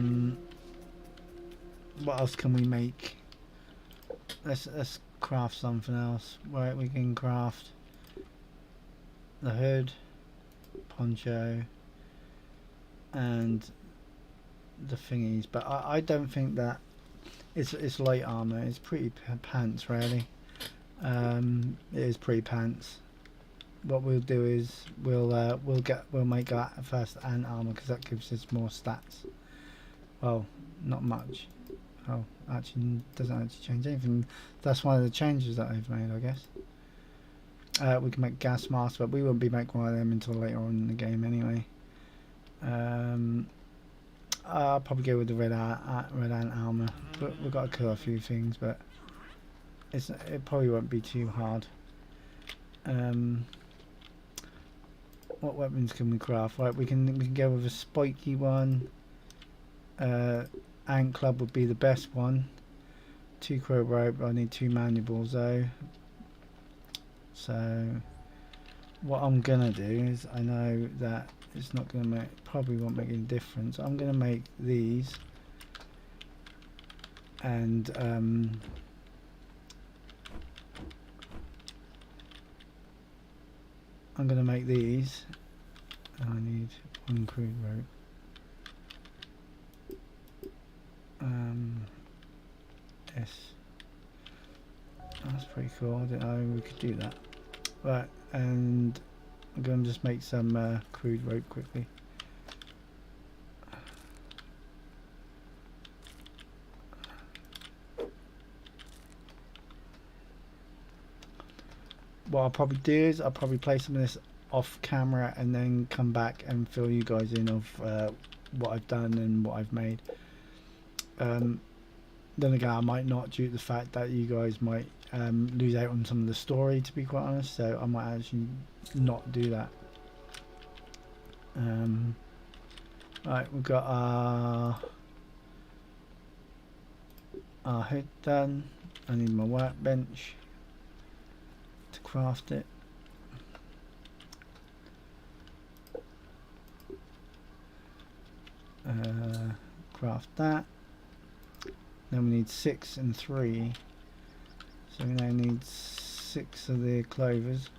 A: what else can we make? Let's craft something else. Right, we can craft the hood, poncho, and the thingies, but I don't think that it's light armor. It's pretty pants really. It is pretty pants. What we'll do is we'll make that first ant armor because that gives us more stats. Well, not much. Oh, actually doesn't actually change anything. That's one of the changes that I've made, I guess. We can make gas masks, but we won't be making one of them until later on in the game anyway. I'll probably go with the red ant armor, but we've got to kill a few things, but it probably won't be too hard. What weapons can we craft? Right, we can go with a spiky one. Ant club would be the best one. 2 crow rope. I need 2 mandibles though. So what I'm gonna do is, I know that it's not gonna probably won't make any difference. I'm gonna make these, and I'm gonna make these. And I need 1 crude rope. Yes, that's pretty cool. I didn't know we could do that. Right, and I'm going to just make some crude rope quickly. What I'll probably do is I'll probably play some of this off camera and then come back and fill you guys in of what I've done and what I've made. Then again, I might not, due to the fact that you guys might lose out on some of the story, to be quite honest, so I might actually not do that. Right, we've got our hood done. I need my workbench to craft it. Craft that. Then we need 6 and 3, so we now need 6 of the clovers.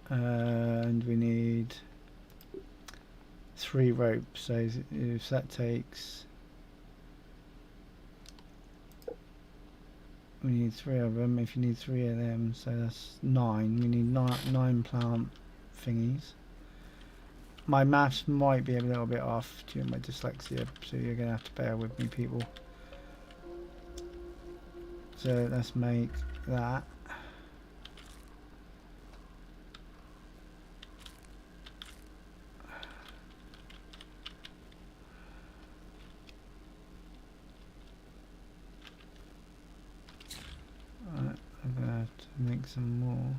A: And we need 3 ropes, so if that takes, we need 3 of them. If you need 3 of them, so that's 9. We need 9 plant thingies. My maths might be a little bit off due to my dyslexia, so you're gonna have to bear with me, people. So let's make that. I'm gonna have to make some more.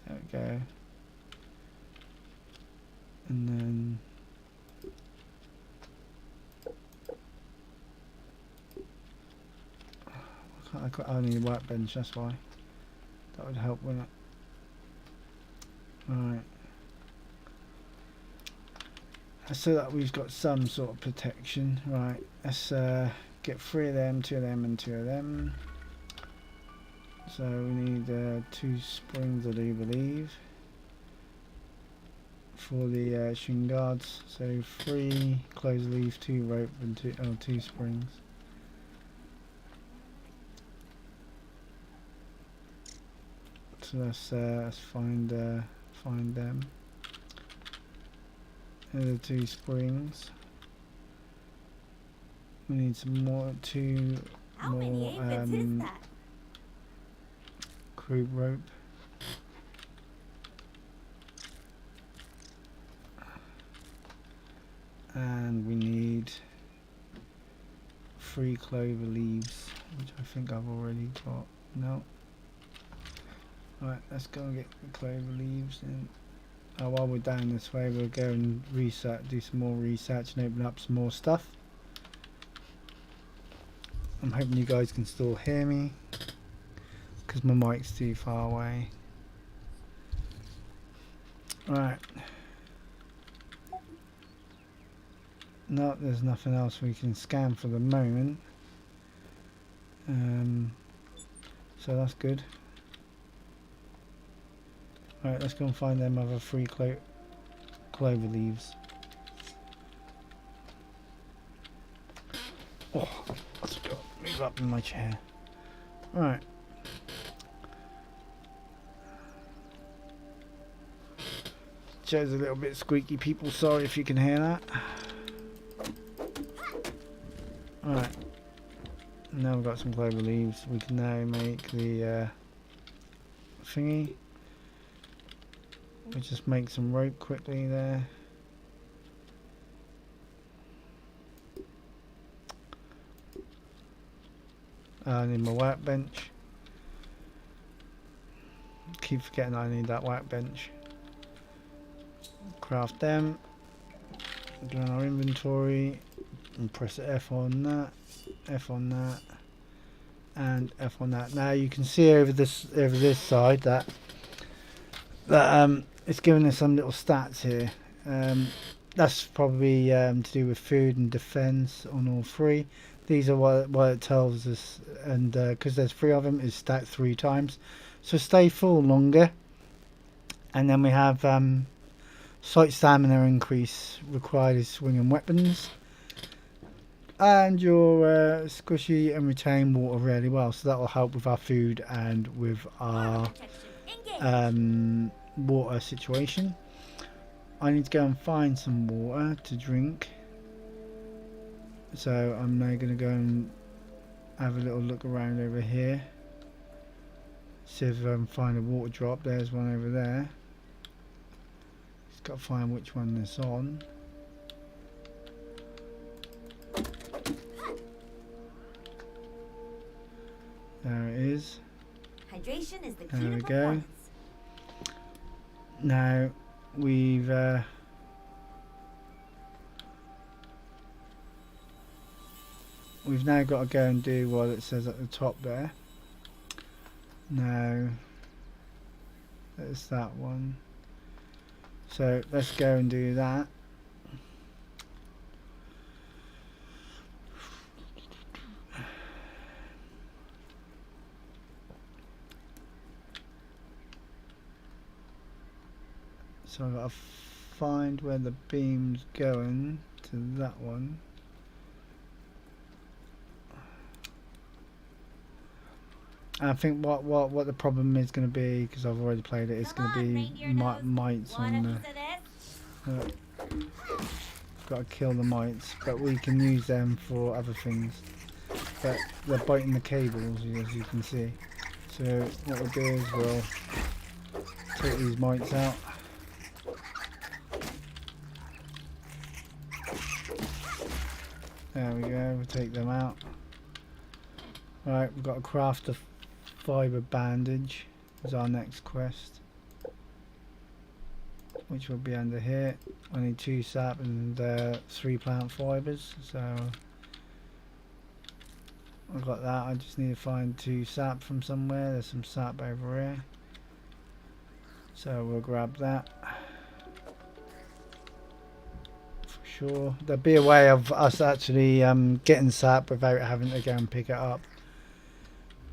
A: There we go. And then I need a workbench, that's why. That would help, wouldn't it? Right. So that we've got some sort of protection. Right, let's get 3 of them, 2 of them and 2 of them. So we need 2 springs, I do believe, for the shin guards. So 3 close leaf, 2 rope and 2 springs. So let's find them. Here are the 2 springs. We need some more, 2
C: How many
A: more
C: aphids is that?
A: crude rope. And we need 3 clover leaves, which I think I've already got. No. Right, let's go and get the clover leaves. And while we're down this way, we'll go and research, do some more research and open up some more stuff. I'm hoping you guys can still hear me, because my mic's too far away. Right. No, there's nothing else we can scan for the moment. So that's good. Alright, let's go and find them other 3 clover leaves. Oh, let's go. Move up in my chair. Alright. Chair's a little bit squeaky, people. Sorry if you can hear that. Alright. Now we've got some clover leaves. We can now make the thingy. We just make some rope quickly there. I need my workbench. Keep forgetting I need that workbench. Craft them. Go in our inventory and press F on that, F on that, and F on that. Now you can see over this side that it's giving us some little stats here. That's probably to do with food and defense on all 3. These are what it tells us, and because there's 3 of them, it's stacked 3 times. So stay full longer. And then we have sight stamina increase required is swinging weapons. And your squishy and retain water really well. So that will help with our food and with our water situation. I need to go and find some water to drink. So I'm now going to go and have a little look around over here. See if I can find a water drop. There's one over there. Just got to find which one that's on. There it is.
C: Hydration is the key
A: There
C: to
A: we go.
C: performance.
A: Now we've now got to go and do what it says at the top there. Now that's that one. So let's go and do that. So I've got to find where the beam's going to that one. I think what the problem is going to be, because I've already played it, it's going to be mites on the... got to kill the mites, but we can use them for other things. But they're biting the cables, as you can see. So what we'll do is we'll take these mites out. There we go, we'll take them out. Right, we've got to craft a fibre bandage as our next quest, which will be under here. I need 2 sap and 3 plant fibres, so I've got that. I just need to find 2 sap from somewhere. There's some sap over here, so we'll grab that. Sure. There'll be a way of us actually getting sap without having to go and pick it up.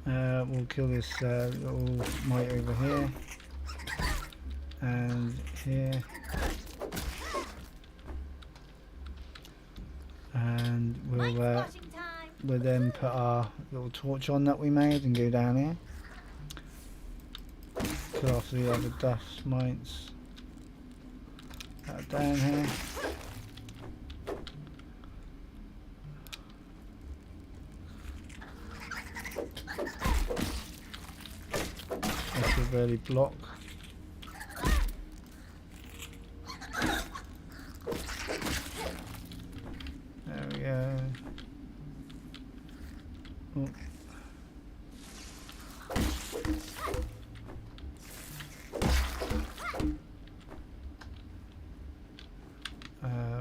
A: We'll kill this little mite over here and here, and we'll then put our little torch on that we made and go down here. Kill off the other dust mites. Down here. Really block. There we go. Oh.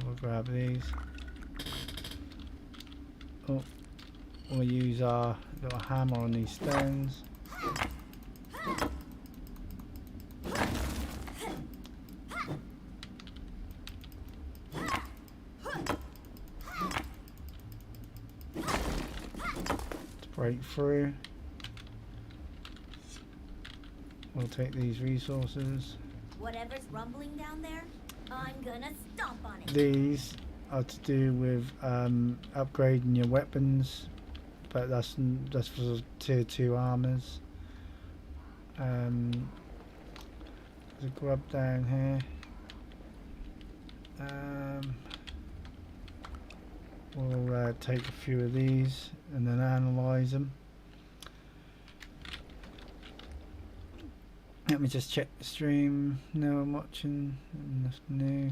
A: We'll grab these. Oh, we'll use our little hammer on these stones. Break through. we'll take these resources.
C: Whatever's rumbling down there, I'm gonna stomp on it.
A: These are to do with upgrading your weapons, but that's for tier 2 armors. There's a grub down here. We'll take a few of these and then analyze them. Let me just check the stream. No, I'm watching. Nothing new.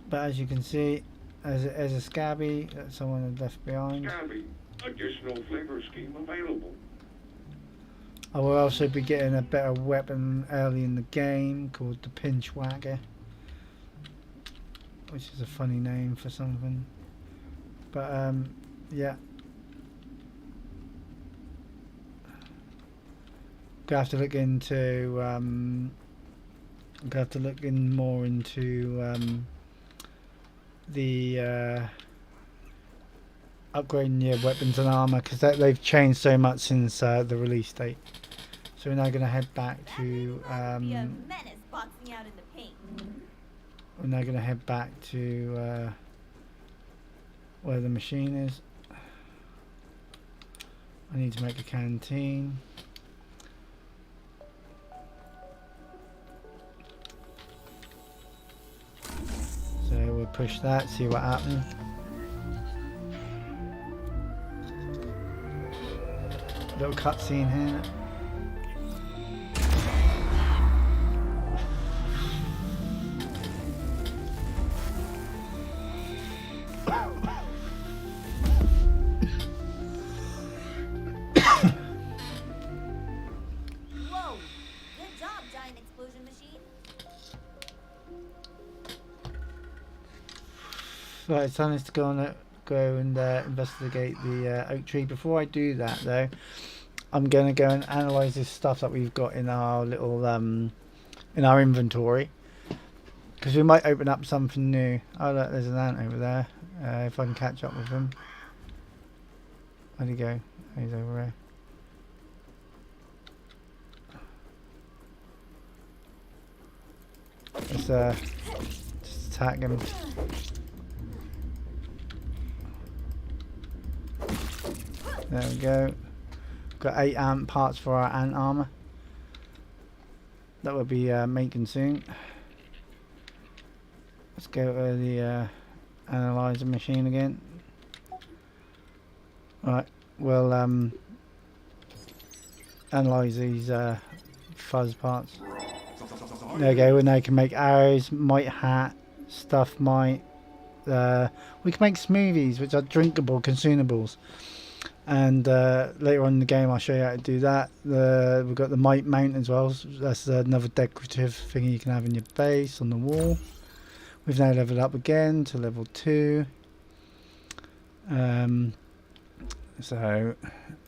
A: But as you can see, as a Scabby that someone had left behind.
G: Scabby, additional flavor scheme available.
A: I will also be getting a better weapon early in the game called the Pinchwagger, which is a funny name for something. But yeah. Gonna have to look into gonna have to look in more into the upgrading your weapons and armor, because they've changed so much since the release date. So we're now gonna head back to
C: That would be a menace boxing out in the paint.
A: we're now gonna head back to where the machine is. I need to make a canteen. So we'll push that, see what happens. Little cutscene here.
C: Whoa! Good job, giant explosion machine.
A: Right, it's time to go and investigate the oak tree. Before I do that, though, I'm going to go and analyze this stuff that we've got in our little in our inventory, because we might open up something new. Oh look, there's an ant over there. If I can catch up with him. Where'd he go? He's over there. Let's just attack him. There we go. Got 8 ant parts for our ant armor. That will be making soon. Let's go to the analyzer machine again. Right, we'll analyze these fuzz parts. There we go. We now can make arrows, mite hat, stuff mite. We can make smoothies, which are drinkable consumables. And later on in the game I'll show you how to do that. We've got the mite mount as well. So that's another decorative thing you can have in your base on the wall. We've now leveled up again to level 2. So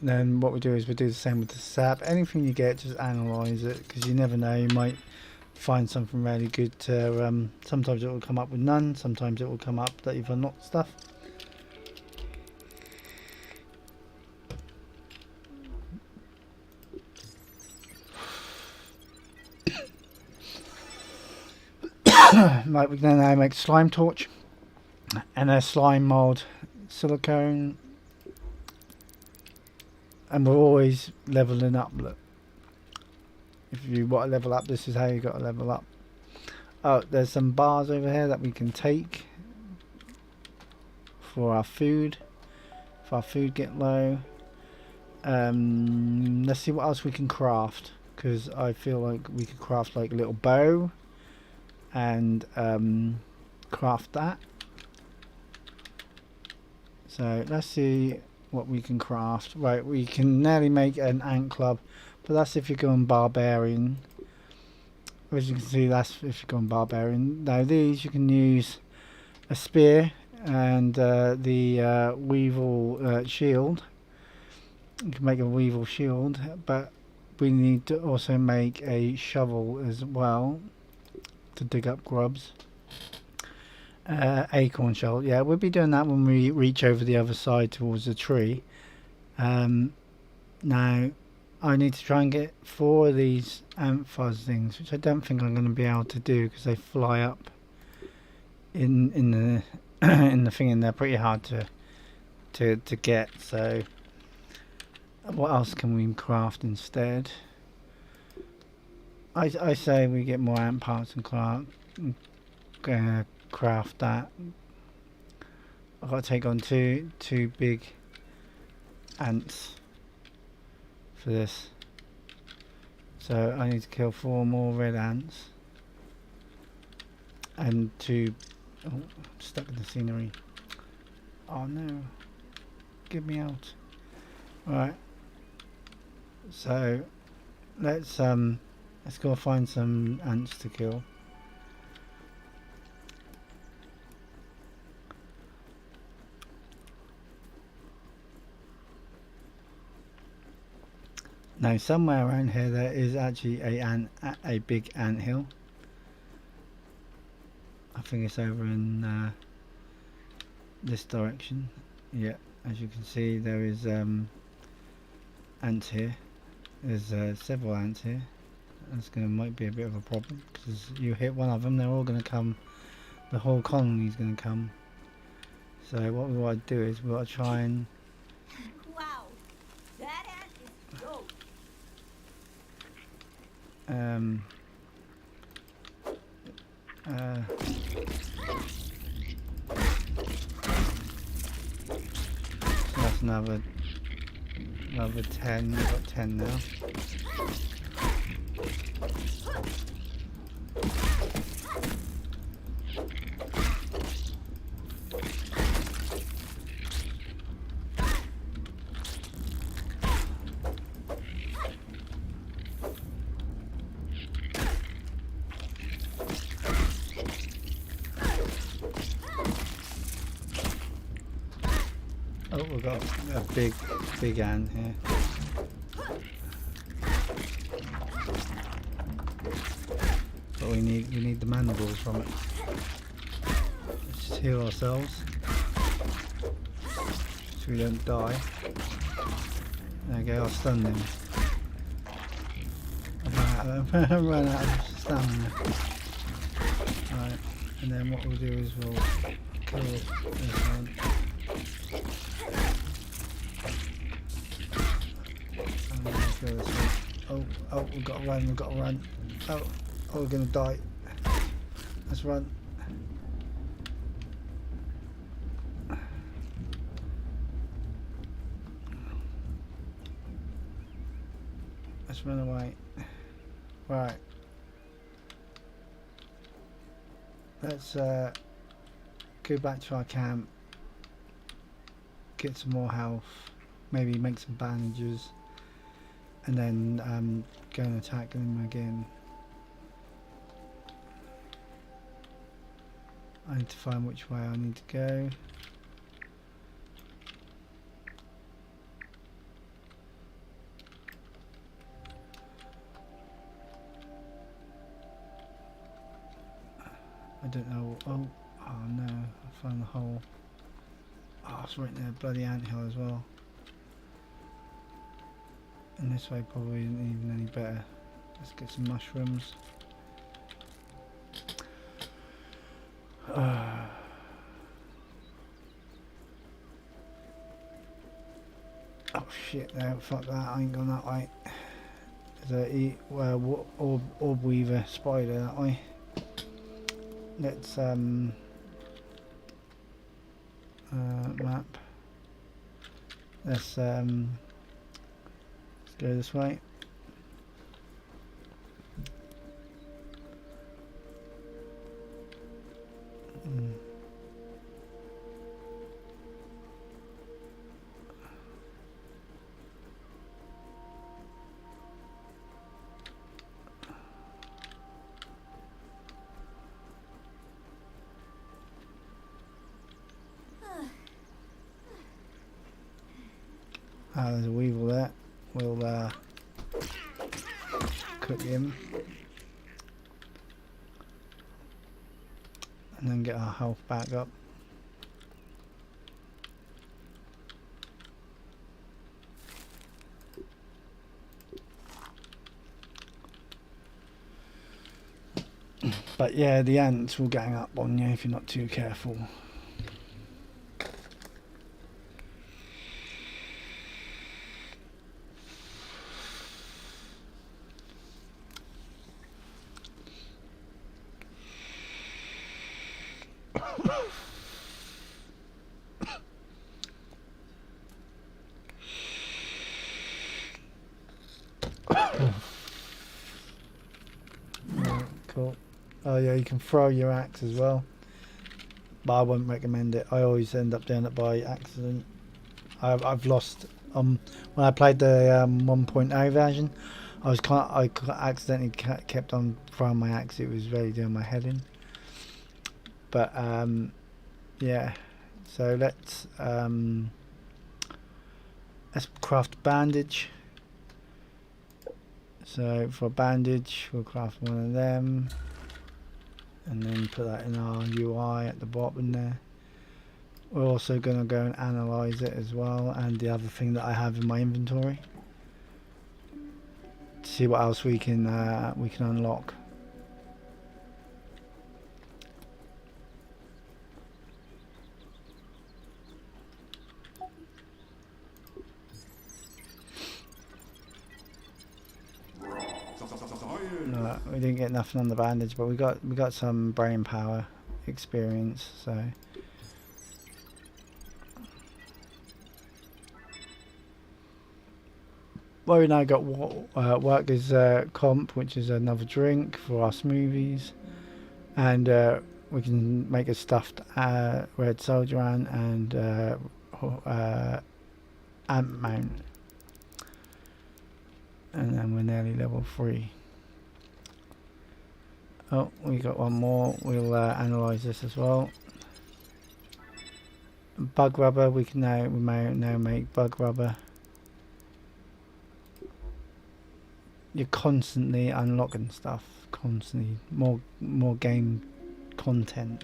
A: then what we do is we do the same with the sap. Anything you get, just analyze it, because you never know, you might find something really good to sometimes it will come up with none, sometimes it will come up that you've unlocked stuff. Right, we can now make slime torch and a slime mold silicone, and we're always leveling up. Look, if you want to level up, this is how you got to level up. Oh, there's some bars over here that we can take for our food. If our food get low, let's see what else we can craft, because I feel like we could craft like a little bow and craft that. So let's see what we can craft. Right, we can nearly make an ant club, but that's if you're going barbarian. As you can see, that's if you're going barbarian. Now these you can use a spear and the weevil shield. You can make a weevil shield, but we need to also make a shovel as well to dig up grubs. Acorn shovel, yeah, we'll be doing that when we reach over the other side towards the tree. Now I need to try and get 4 of these ant fuzz things, which I don't think I'm going to be able to do because they fly up in the in the thing, and they're pretty hard to get. So what else can we craft instead? I say we get more ant parts and craft that. I've got to take on two big ants for this, so I need to kill 4 more red ants and 2. Oh, I'm stuck in the scenery. Oh no, get me out. Right, so let's go find some ants to kill. Now somewhere around here there is actually a big ant hill. I think it's over in this direction. Yeah, as you can see there is ants here. There's several ants here. That's might be a bit of a problem, because you hit one of them, they're all going to come. The whole colony is going to come. So what we want to do is we want to try and
C: Wow, that ant is dope.
A: So that's another 10. We've got 10 now. Oh, we've got a big ant here. But we need the mandibles from it. Let's just heal ourselves so we don't die. There we go, I'll stun them. I ran out of stamina. Right, and then what we'll do is we'll kill this one. Oh, we've got to run, Oh, we're gonna die. Let's run. Let's run away. Right. Let's go back to our camp. Get some more health. Maybe make some bandages. And then go and attack them again. I need to find which way I need to go. I don't know. Oh no! I found the hole. Oh, it's right there, bloody anthill as well. And this way probably isn't even any better. Let's get some mushrooms. Oh shit, no, fuck that, I ain't going that way. There's a orb weaver spider that way. Let's map. Let's go this way. There's a weevil there. We'll cook him and then get our health back up. But yeah, the ants will gang up on you if you're not too careful. Cool. Oh yeah, you can throw your axe as well, but I wouldn't recommend it. I always end up doing it by accident. I've lost when I played the 1.0 version. I accidentally kept on throwing my axe. It was really doing my head in. But yeah, so let's craft a bandage. So for a bandage, we'll craft one of them, and then put that in our UI at the bottom there. We're also going to go and analyze it as well, and the other thing that I have in my inventory, to see what else we can unlock. No, we didn't get nothing on the bandage, but we got some brain power experience, so. Well, we now got workers comp, which is another drink for our smoothies, and we can make a stuffed red soldier ant and ant mount, and then we're nearly level 3. Oh, we got one more. We'll analyze this as well. Bug rubber. We may now make bug rubber. You're constantly unlocking stuff. Constantly more game content.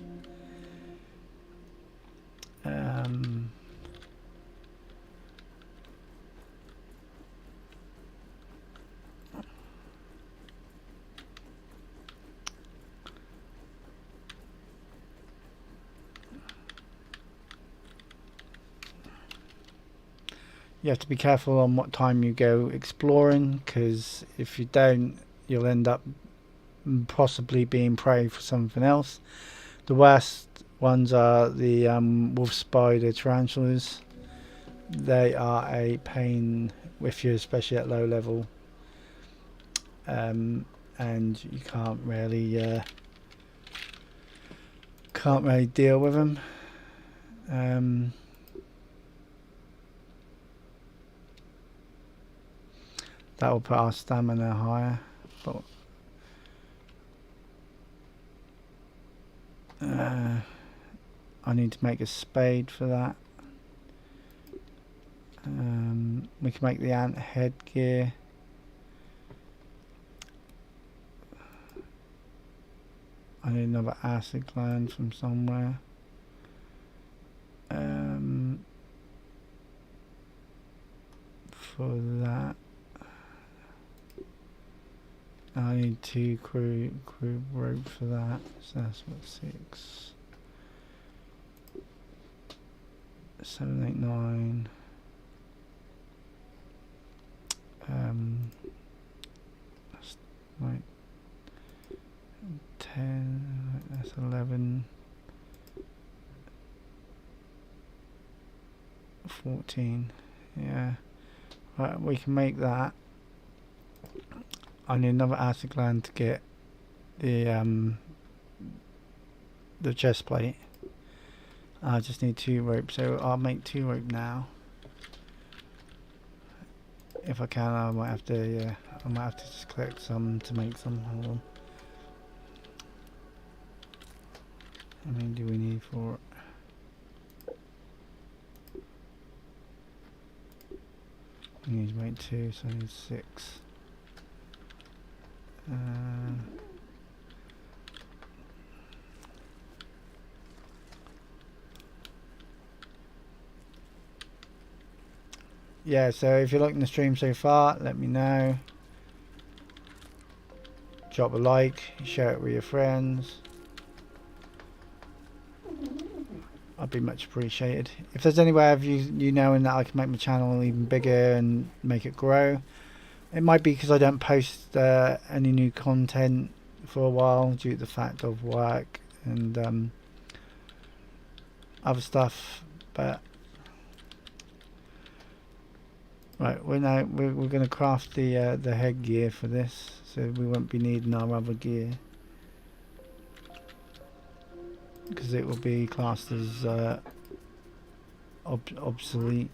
A: You have to be careful on what time you go exploring, because if you don't, you'll end up possibly being prey for something else. The worst ones are the wolf spider tarantulas. They are a pain if you're especially at low level, and you can't really deal with them. That will put our stamina higher, but I need to make a spade for that. We can make the ant headgear. I need another acid gland from somewhere. For that, I need 2 crew rope for that, so that's what, 6, 7, 8, 9. That's right. 10. That's 11. 14. Yeah. Right, we can make that. I need another acid gland to get the chest plate. I just need 2 rope, so I'll make 2 rope now. If I can, I might have to. Yeah, I might have to just collect some to make some. Hold on. How many do we need for it? We need to make 2, so I need 6. Yeah, so if you're liking the stream so far, let me know. drop a like, share it with your friends. I'd be much appreciated. If there's any way of you knowing that I can make my channel even bigger and make it grow, it might be because I don't post any new content for a while due to the fact of work and other stuff. But right, we're going to craft the headgear for this, so we won't be needing our other gear, because it will be classed as obsolete.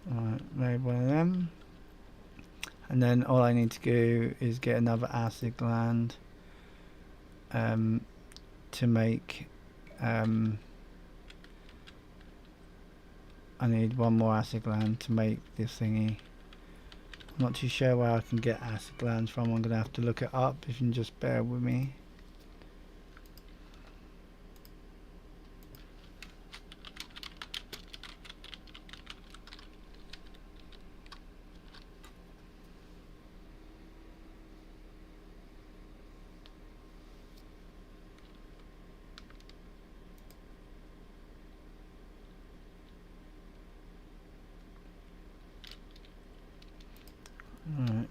A: Alright, made one of them, and then all I need to do is get another acid gland to make I need one more acid gland to make this thingy. I'm not too sure where I can get acid glands from. I'm gonna have to look it up, if you can just bear with me. Alright,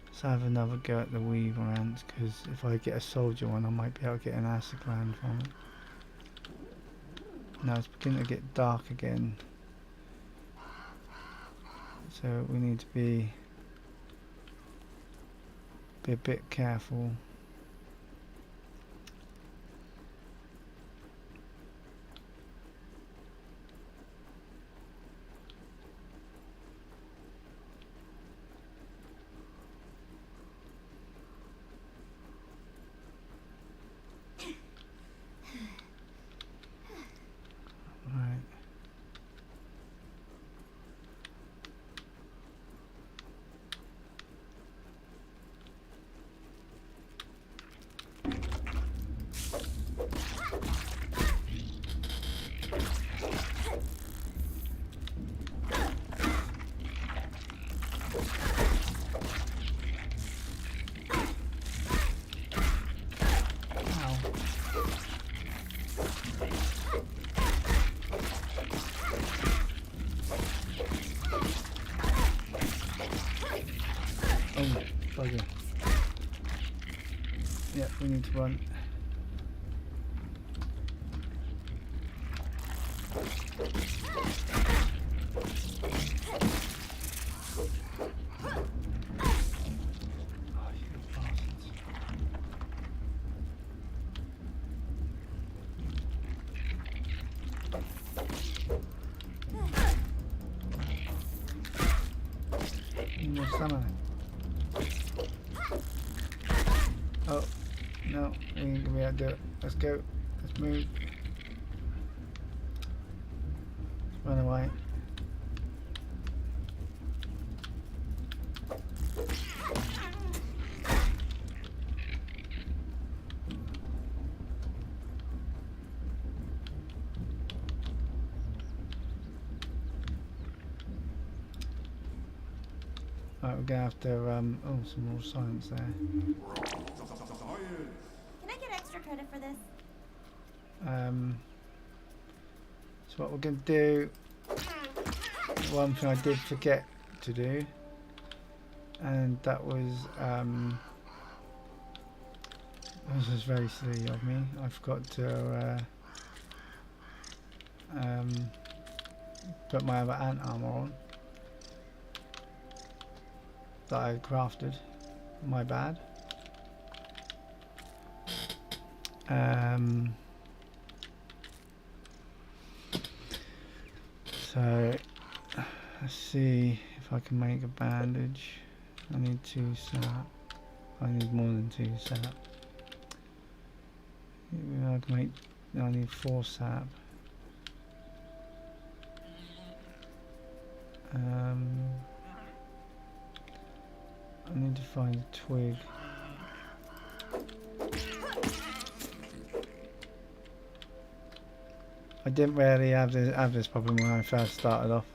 A: let's have another go at the weaver ants, because if I get a soldier one I might be able to get an acid gland from it. Now it's beginning to get dark again, so we need to be a bit careful. Oh, bugger. Yeah, we need to run. Oh, you bastards. Need more stamina. Oh, no, we ain't gonna be able to do it. Let's go. Let's move. Let's run away. Right, we're gonna have to, oh, some more science there.
C: Can I get extra credit for this?
A: So what we're going to do, one thing I did forget to do, and that was, this was very silly of me. I forgot to put my other ant armor on that I had crafted. My bad. So let's see if I can make a bandage. I need 2 sap. I need more than 2 sap. I can make. I need 4 sap. I need to find a twig. I didn't really have this problem when I first started off.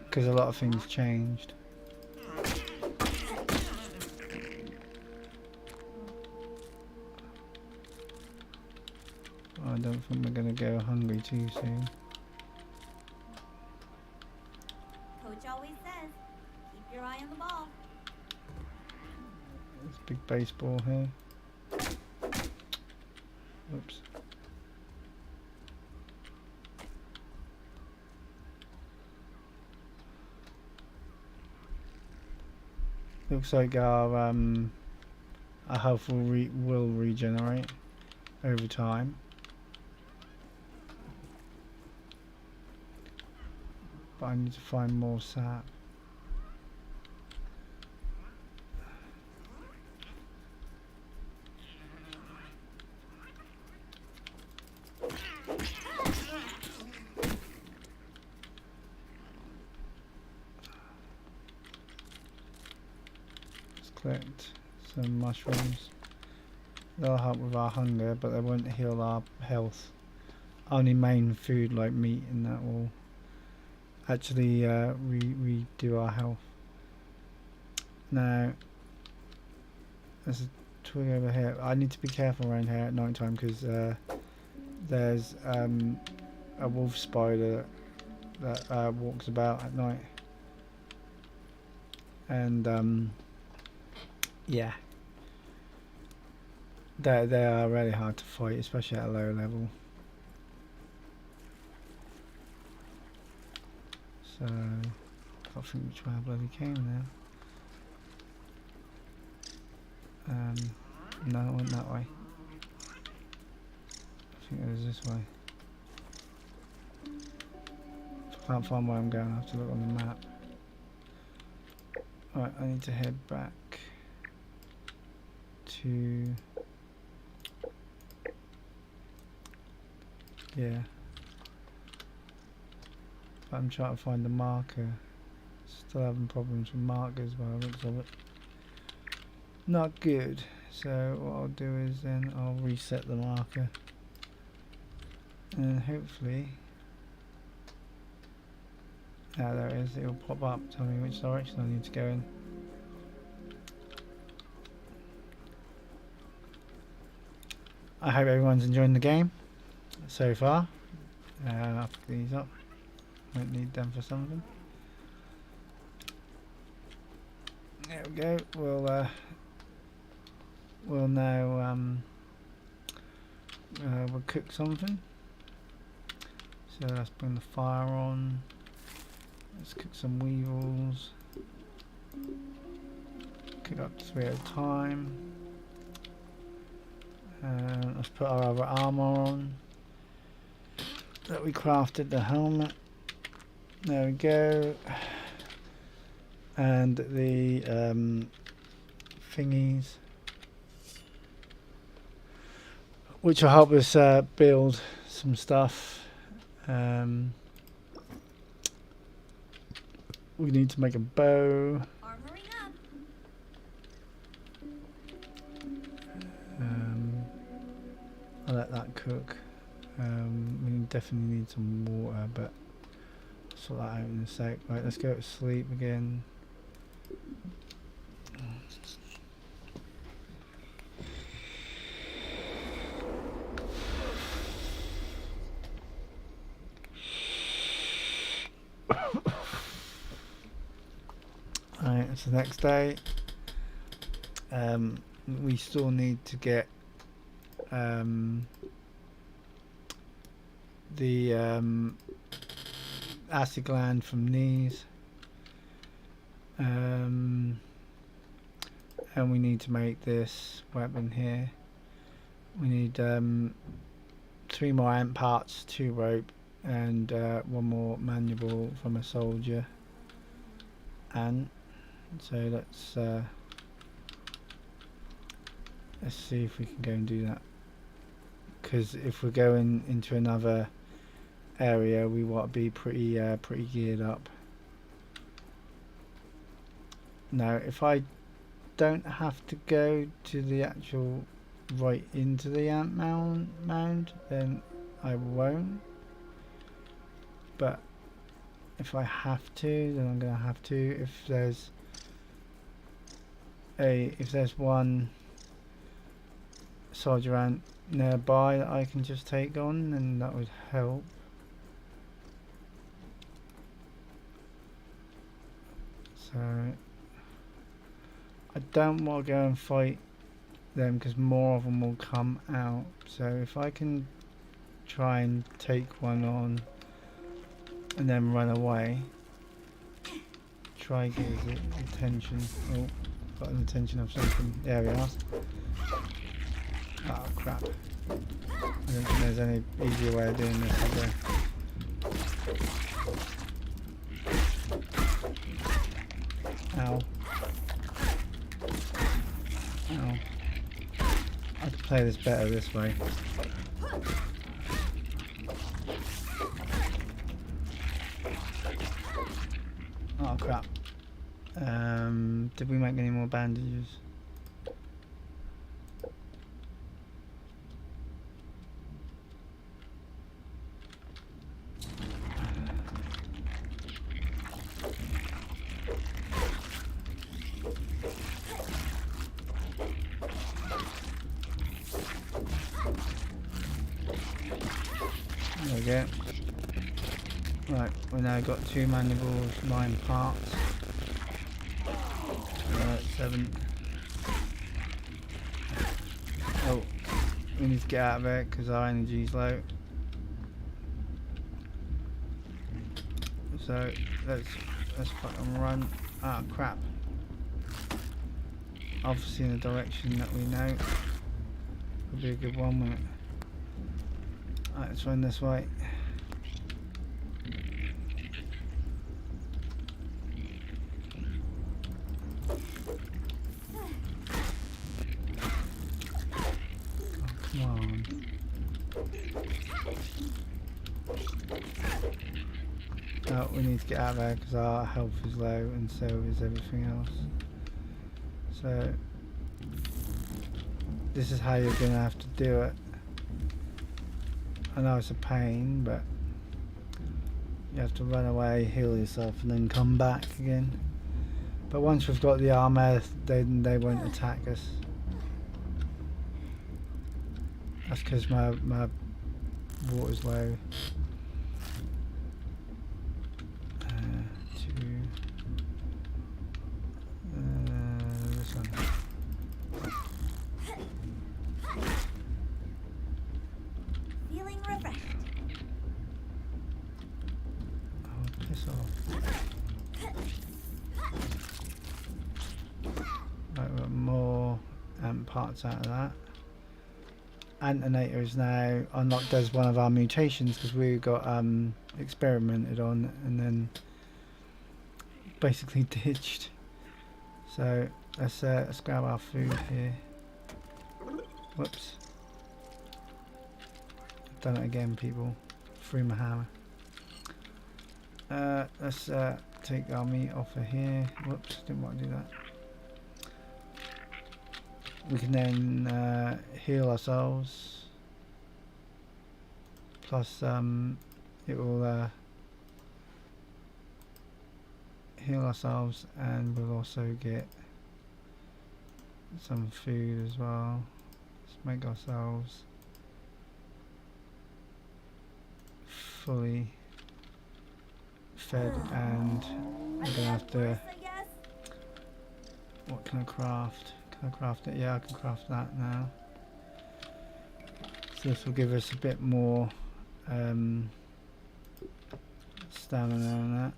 A: Because a lot of things changed. I don't think we're going to go hungry too soon.
C: Coach always says, keep your eye on the ball.
A: There's a big baseball here. Oops. Looks like our health will regenerate over time. But I need to find more sap. Let's collect some mushrooms. They'll help with our hunger, but they won't heal our health. Only main food like meat and that will actually redo our health. Now there's a twig over here. I need to be careful around here at night time because there's a wolf spider that walks about at night, and yeah, they are really hard to fight, especially at a low level. So, I can't think which way I bloody came now. No, it went that way. I think it was this way. If I can't find where I'm going, I have to look on the map. Right, I need to head back to... yeah. But I'm trying to find the marker. Still having problems with markers by the looks of it. Not good. So what I'll do is then I'll reset the marker. And hopefully... ah, there it is. It'll pop up, tell me which direction I need to go in. I hope everyone's enjoying the game so far. I'll pick these up. Won't need them for something. There we go. We'll now we'll cook something. So let's bring the fire on. Let's cook some weevils. Cook up to 3 at a time. Let's put our other armor on that we crafted, the helmet. There we go. And the thingies, which will help us build some stuff. We need to make a bow.
C: Armoring up.
A: I'll let that cook. We definitely need some water, but I'll sort that out in a sec. Right, let's go to sleep again. Alright, it's the next day. We still need to get the acid gland from these, and we need to make this weapon here. We need 3 more ant parts, 2 rope, and 1 more mandible from a soldier. And so let's see if we can go and do that, because if we're going into another area we want to be pretty geared up. Now if I don't have to go to the actual right into the ant mound, then I won't. But if I have to, then I'm gonna have to. If there's one soldier ant nearby that I can just take on, then that would help. So I don't want to go and fight them because more of them will come out. So if I can try and take one on and then run away, try and get his attention. Oh, got an attention of something. There we are. Oh crap. I don't think there's any easier way of doing this, is there? Ow. Ow. I could play this better this way. Oh crap. Did we make any more bandages? There we go. Right, we now got 2 mandibles, 9 parts. 7. Oh, we need to get out of there because our energy's low. So let's fucking run. Ah crap. Obviously in the direction that we know. Would be a good one, wouldn't it? Alright, let's run this way. No, we need to get out of there because our health is low and so is everything else. So this is how you're going to have to do it. I know it's a pain, but you have to run away, heal yourself and then come back again. But once we've got the armor, then they won't attack us. That's because my water's low. This one.
C: Feeling refreshed.
A: Oh, piss off. Right, we've got more parts out of that. Antonator is now unlocked as one of our mutations because we got experimented on and then basically ditched. So let's grab our food here. Whoops. Done it again, people. Threw my hammer. Let's take our meat off of here. Whoops, didn't want to do that. We can then heal ourselves. Plus, it will heal ourselves, and we'll also get some food as well. Let's make ourselves fully fed, and we're gonna have to. What can I craft? Can I craft it? Yeah, I can craft that now. So this will give us a bit more stamina on that.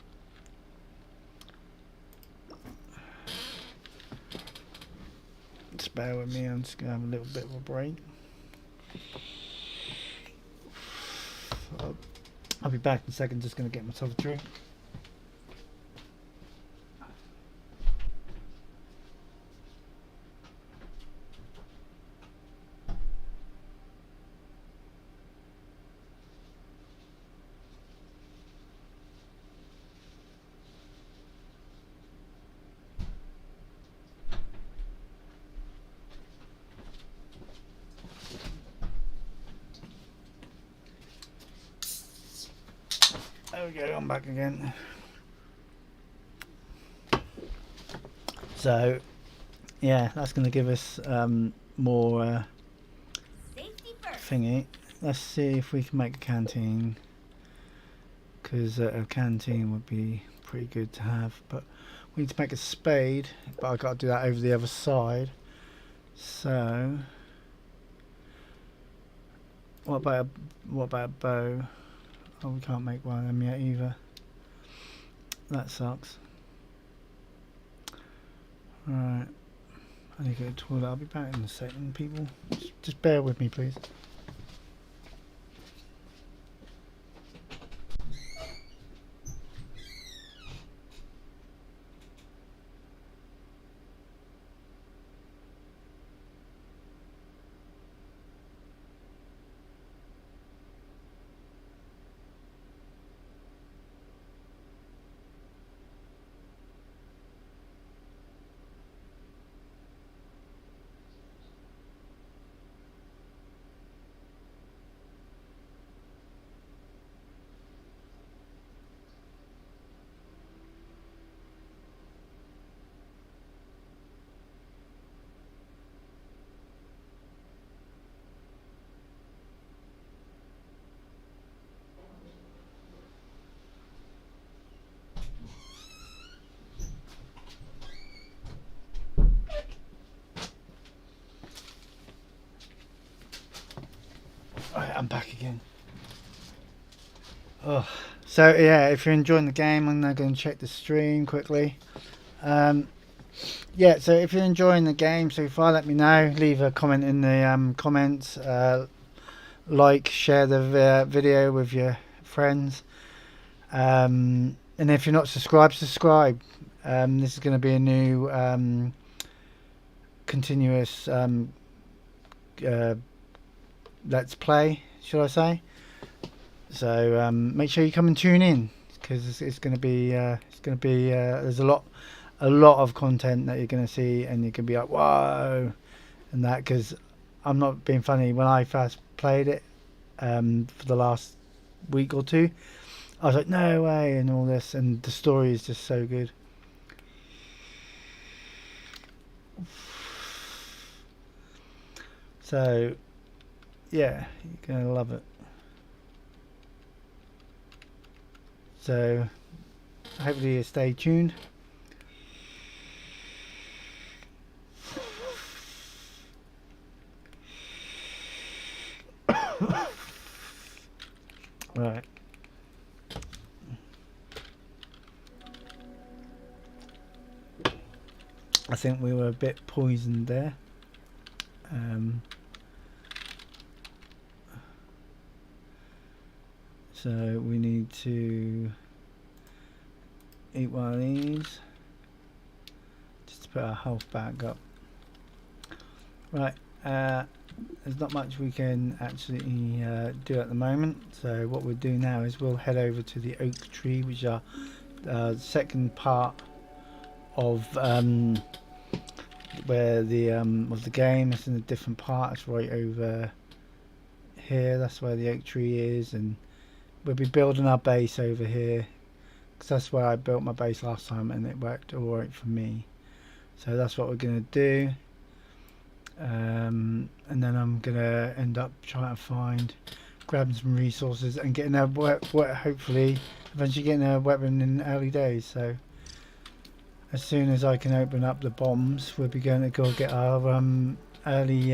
A: Just bear with me, I'm just going to have a little bit of a break. I'll be back in a second, just going to get myself a drink. Okay, I'm back again. So, yeah, that's going to give us more
C: Safety first.
A: thingy. Let's see if we can make a canteen, because a canteen would be pretty good to have. But we need to make a spade, but I've got to do that over the other side. So, what about a bow? Oh, we can't make one of them yet either. That sucks. Right, I need to go to the toilet. I'll be back in a second, people. Just bear with me, please. Alright, I'm back again. Oh, so yeah, if you're enjoying the game, I'm now going to check the stream quickly. Yeah, so if you're enjoying the game so far, let me know. Leave a comment in the comments. Like, share the video with your friends. And if you're not subscribed, subscribe. This is going to be a new continuous let's play, should I say? So make sure you come and tune in, because it's going to be there's a lot of content that you're going to see, and you can be like, whoa, and that, because I'm not being funny. When I first played it for the last week or two, I was like, no way, and all this, and the story is just so good. So yeah, you're gonna love it. So hopefully you stay tuned. Right. I think we were a bit poisoned there. So we need to eat one of these just to put our health back up. Right, there's not much we can actually do at the moment. So what we'll do now is we'll head over to the oak tree, which are the second part of where the of the game. It's in a different part. It's right over here. That's where the oak tree is, and we'll be building our base over here, because that's where I built my base last time and it worked alright for me. So that's what we're going to do, and then I'm going to end up trying to grabbing some resources and getting a hopefully eventually getting a weapon in early days. So as soon as I can open up the bombs, we'll be going to go get our early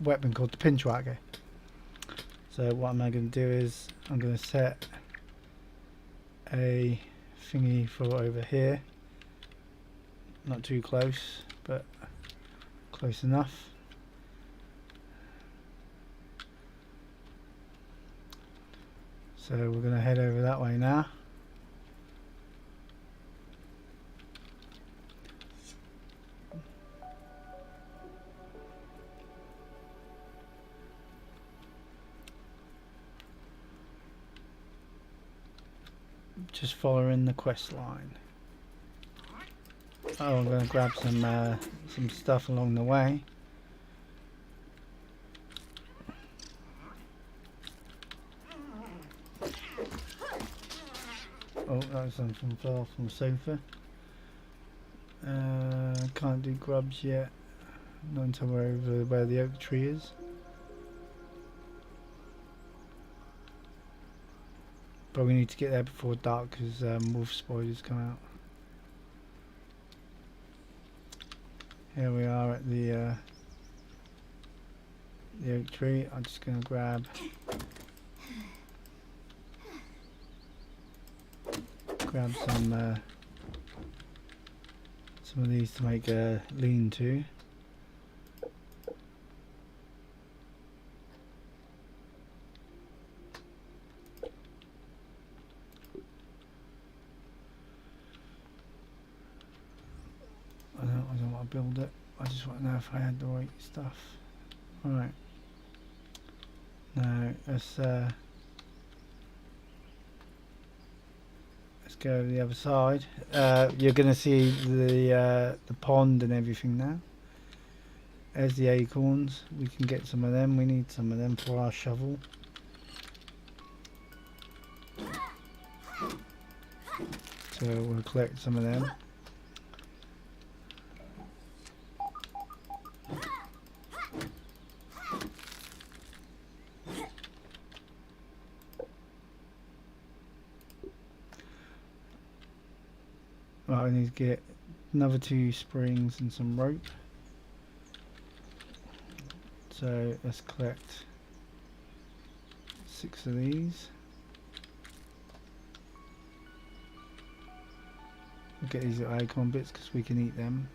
A: weapon called the Pinchwacker. So what am I going to do is I'm going to set a thingy for over here. Not too close, but close enough. So we're going to head over that way now. Just following the quest line. Oh, I'm going to grab some stuff along the way. Oh, that was something far from the sofa. Can't do grubs yet. Not until we're over where the oak tree is. But we need to get there before dark because wolf spoilers come out. Here we are at the oak tree. I'm just going to grab some of these to make a lean-to. I don't want to build it. I just want to know if I had the right stuff. Alright. Now let's go to the other side. You're gonna see the pond and everything now. There's the acorns. We can get some of them. We need some of them for our shovel. So we'll collect some of them. Right, I need to get another 2 springs and some rope. So let's collect 6 of these. We'll get these little acorn bits because we can eat them.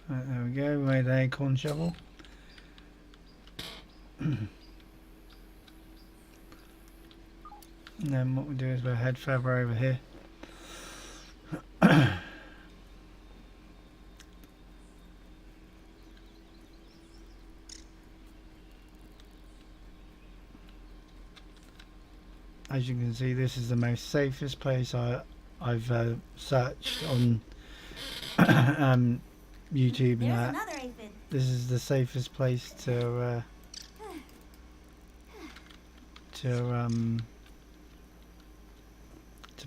A: Right, there we go, we made an acorn shovel. And then what we do is we'll head further over here. As you can see, this is the most safest place I've searched on YouTube and
C: There's
A: that.
C: another aphid.
A: This is the safest place to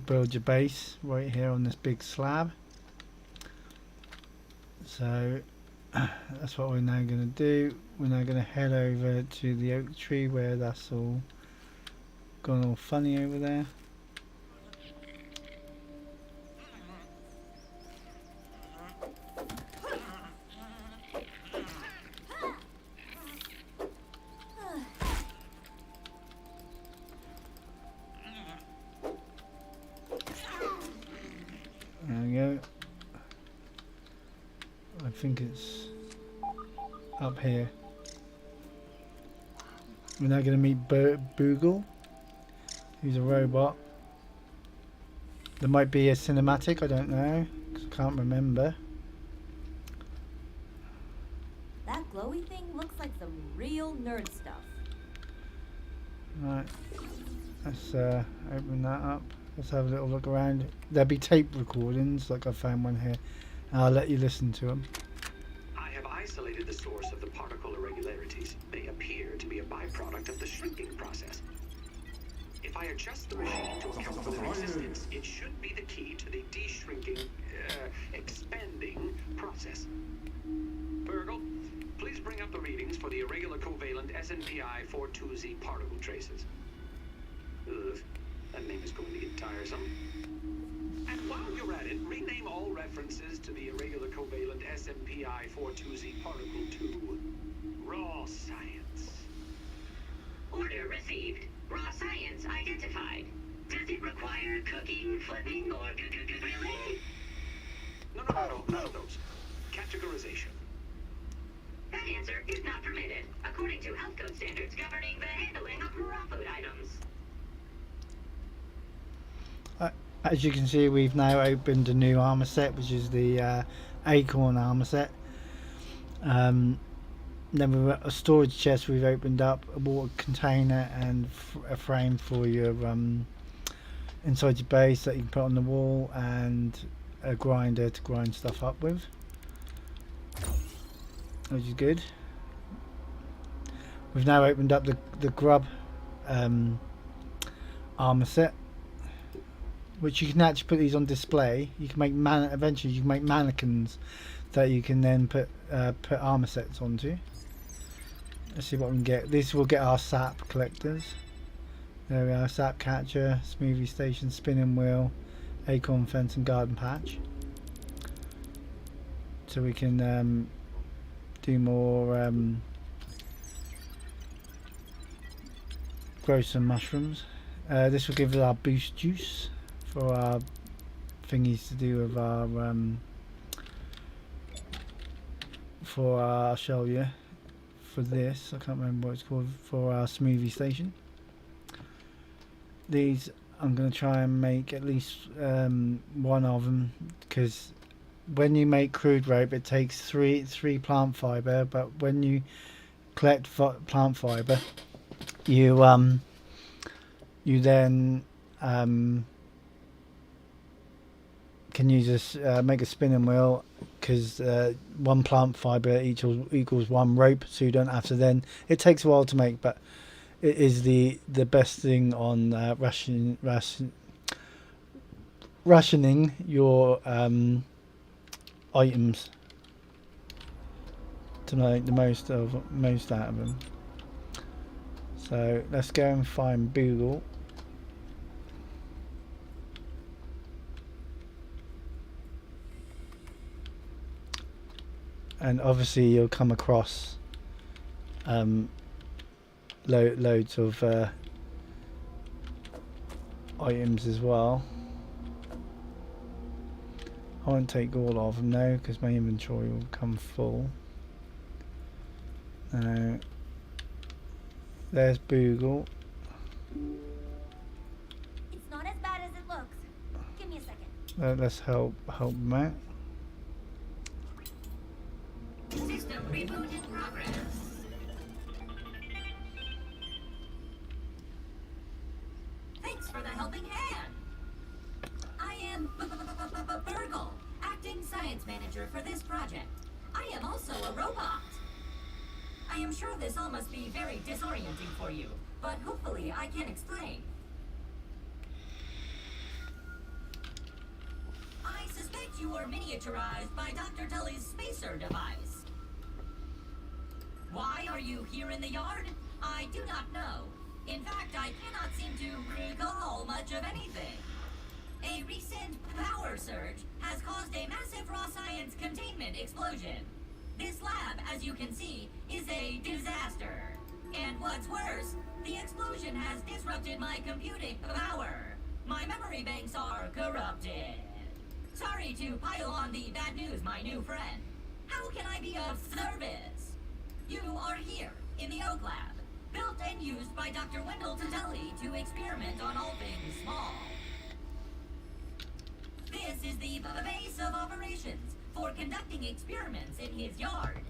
A: build your base, right here on this big slab. So that's what we're now going to do. We're now going to head over to the oak tree where that's all gone all funny over there. There we go. I think it's up here. We're now going to meet Boogle, who's a robot. There might be a cinematic, I don't know, 'cause I can't remember.
C: That glowy thing looks like some real nerd stuff.
A: Right, let's open that up. Let's have a little look around. There'll be tape recordings, like I found one here. And I'll let you listen to them.
H: I have isolated the source of the particle irregularities. They appear to be a byproduct of the shrinking process. If I adjust the machine to account for their existence, it should be the key to the de-shrinking, expanding process. Burgle, please bring up the readings for the irregular covalent SNPI 42Z particle traces. Ugh, that name is going to get tiresome. And while you're at it, rename all references to the irregular covalent SNPI 42Z particle to raw science.
I: Order received. Raw science identified. Does it require cooking, flipping, or grilling?
H: No, none of those. Categorization.
I: That answer is not permitted, according to health code standards governing the handling of raw food items.
A: As you can see, we've now opened a new armor set, which is the acorn armor set. Then we've got a storage chest we've opened up, a water container, and a frame for your inside your base that you can put on the wall, and a grinder to grind stuff up with, which is good. We've now opened up the grub armor set, which you can actually put these on display. You can make eventually you can make mannequins that you can then put armor sets onto. Let's see what we can get. This will get our sap collectors. There we are, sap catcher, smoothie station, spinning wheel, acorn fence and garden patch. So we can do more, grow some mushrooms. This will give us our boost juice for our thingies to do with our I'll show you for this. I can't remember what it's called, for our smoothie station. These I'm going to try and make at least one of them, because when you make crude rope it takes three plant fiber, but when you collect plant fiber you then can use this make a spinning wheel, because one plant fiber equals one rope, so you don't have to then, it takes a while to make, but it is the best thing on rationing your items to make the most out of them. So let's go and find Boogle. And obviously you'll come across loads of items as well. I won't take all of them now because my inventory will come full. There's Boogle.
C: It's not as bad as it looks. Give me a second.
A: Let's help them out.
I: System reboot in progress. Thanks for the helping hand. I am Burgle, acting science manager for this project. I am also a robot. I am sure this all must be very disorienting for you, but hopefully I can explain. I suspect you were miniaturized by Dr. Tully's spacer device. Why are you here in the yard? I do not know. In fact, I cannot seem to recall much of anything. A recent power surge has caused a massive raw science containment explosion. This lab, as you can see, is a disaster. And what's worse, the explosion has disrupted my computing power. My memory banks are corrupted. Sorry to pile on the bad news, my new friend. How can I be of service? You are here, in the Oak Lab, built and used by Dr. Wendell Tully to experiment on all things small. This is the base of operations for conducting experiments in his yard.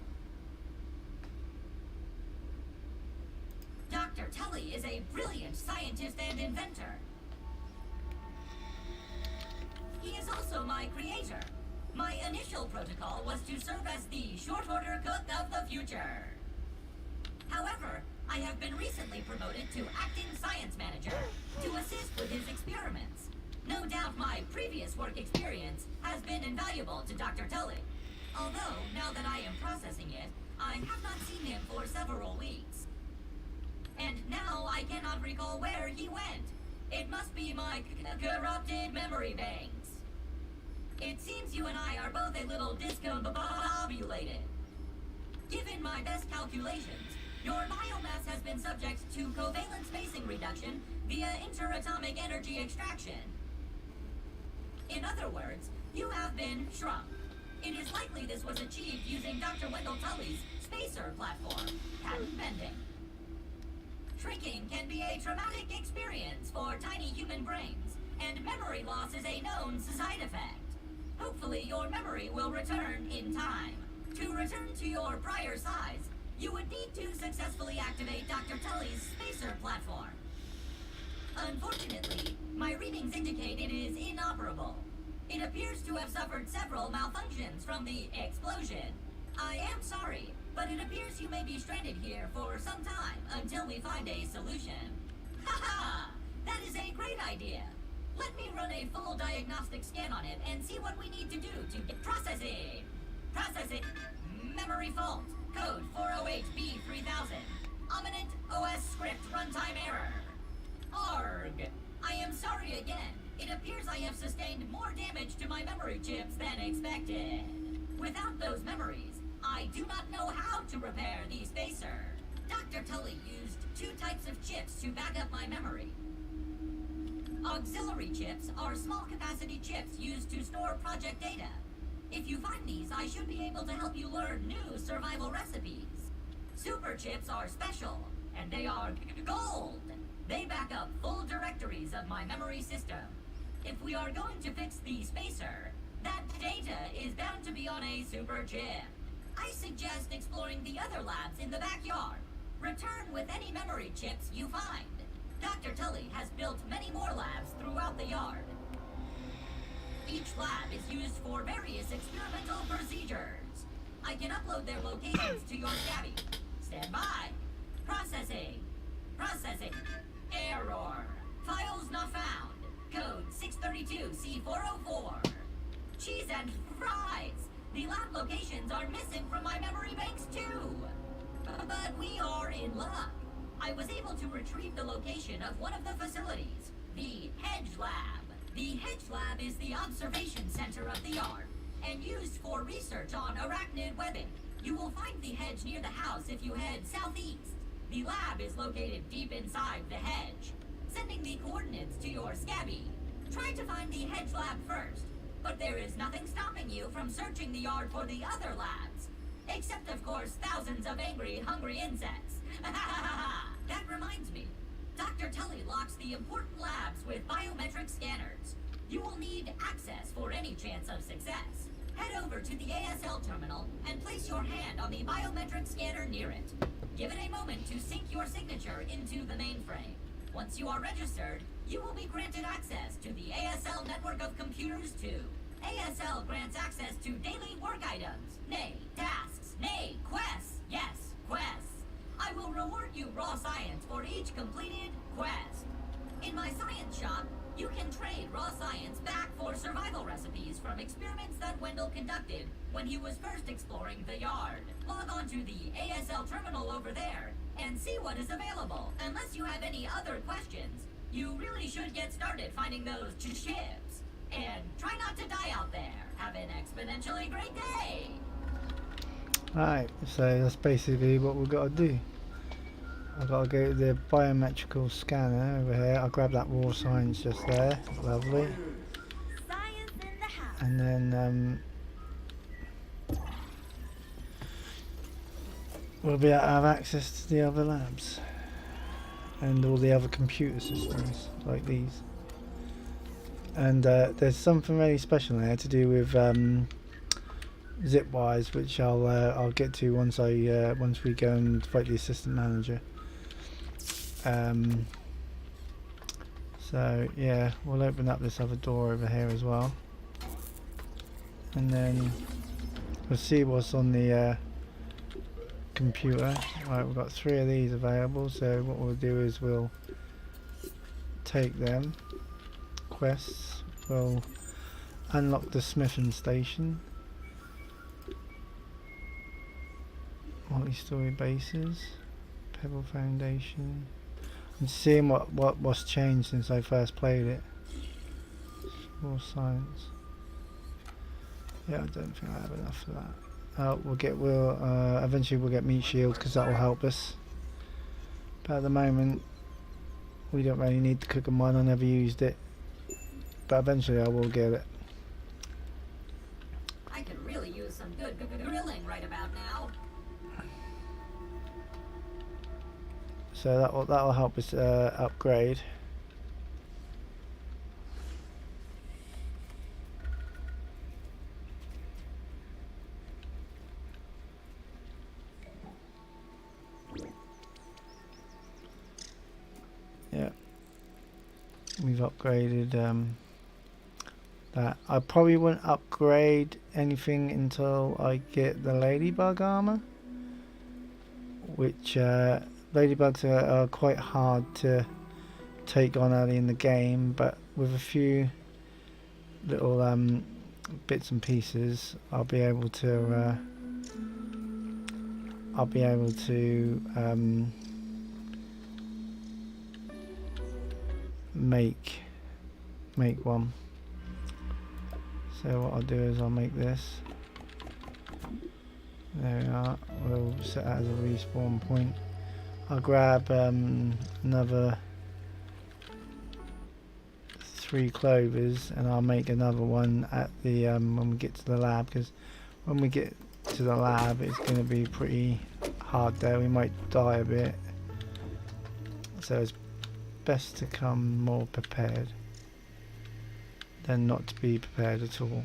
I: Dr. Tully is a brilliant scientist and inventor. He is also my creator. My initial protocol was to serve as the short order cook of the future. However, I have been recently promoted to acting science manager to assist with his experiments. No doubt my previous work experience has been invaluable to Dr. Tully. Although, now that I am processing it, I have not seen him for several weeks. And now I cannot recall where he went. It must be my corrupted memory banks. It seems you and I are both a little discombobulated. Given my best calculations, your biomass has been subject to covalent spacing reduction via interatomic energy extraction. In other words, you have been shrunk. It is likely this was achieved using Dr. Wendell Tully's spacer platform, patent pending. Shrinking can be a traumatic experience for tiny human brains, and memory loss is a known side effect. Hopefully your memory will return in time. To return to your prior size, you would need to successfully activate Dr. Tully's spacer platform. Unfortunately, my readings indicate it is inoperable. It appears to have suffered several malfunctions from the explosion. I am sorry, but it appears you may be stranded here for some time until we find a solution. Haha! That is a great idea. Let me run a full diagnostic scan on it and see what we need to do to get processing. Processing. Memory fault. Code 408B3000. Ominent OS script runtime error. Arg. I am sorry again. It appears I have sustained more damage to my memory chips than expected. Without those memories, I do not know how to repair the spacer. Dr. Tully used 2 types of chips to back up my memory. Auxiliary chips are small capacity chips used to store project data. If you find these, I should be able to help you learn new survival recipes. Super chips are special, and they are gold. They back up full directories of my memory system. If we are going to fix the spacer, that data is bound to be on a super chip. I suggest exploring the other labs in the backyard. Return with any memory chips you find. Dr. Tully has built many more labs throughout the yard. Each lab is used for various experimental procedures. I can upload their locations to your Scabby. Stand by. Processing. Processing. Error. Files not found. Code 632C404. Cheese and fries. The lab locations are missing from my memory banks too. But we are in luck. I was able to retrieve the location of one of the facilities, the Hedge Lab. The Hedge Lab is the observation center of the yard and used for research on arachnid webbing. You will find the hedge near the house if you head southeast. The lab is located deep inside the hedge. Sending the coordinates to your Scabby. Try to find the Hedge Lab first, but there is nothing stopping you from searching the yard for the other labs. Except, of course, thousands of angry, hungry insects. That reminds me. Dr. Tully locks the important labs with biometric scanners. You will need access for any chance of success. Head over to the ASL terminal and place your hand on the biometric scanner near it. Give it a moment to sync your signature into the mainframe. Once you are registered, you will be granted access to the ASL network of computers too. ASL grants access to daily work items, nay, tasks, nay, quests, yes, quests. I will reward you raw science for each completed quest. In my science shop, you can trade raw science back for survival recipes from experiments that Wendell conducted when he was first exploring the yard. Log on to the ASL terminal over there and see what is available. Unless you have any other questions, you really should get started finding those chips. And try not to die out there. Have an exponentially great day!
A: Right, so that's basically what we've got to do. I've got to go to the biometrical scanner over here. I'll grab that raw science just there. Lovely.
C: Science in the house.
A: And then we'll be able to have access to the other labs. And all the other computer systems, like these. And there's something really special there to do with Zipwise, which I'll get to once we go and fight the assistant manager. So yeah, we'll open up this other door over here as well, and then we'll see what's on the computer. Right, we've got 3 of these available, so what we'll do is we'll take them. Quests. We'll unlock the Smithing Station. Multi-story bases. Pebble Foundation. I'm seeing what's changed since I first played it. More science. Yeah, I don't think I have enough for that. Eventually we'll get meat shield because that will help us. But at the moment, we don't really need to cook and mine. I never used it. But eventually I will get it.
I: I could really use some good grilling right about now.
A: So that'll help us upgrade. we've upgraded that. I probably won't upgrade anything until I get the ladybug armor, which ladybugs are quite hard to take on early in the game, but with a few little bits and pieces I'll be able to make one. So what I'll do is I'll make this. There we are. We'll set that as a respawn point. I'll grab another 3 clovers, and I'll make another one at the when we get to the lab, because when we get to the lab it's going to be pretty hard there. We might die a bit, so it's best to come more prepared than not to be prepared at all.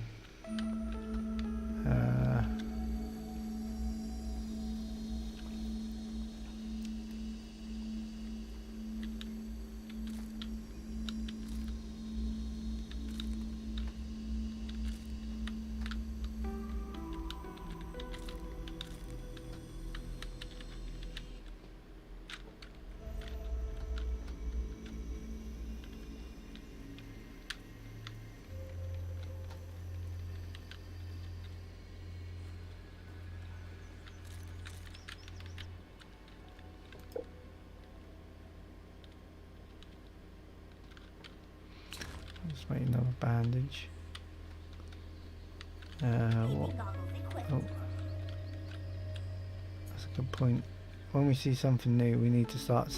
A: Let's make another bandage. What? Oh, that's a good point. When we see something new, we need to start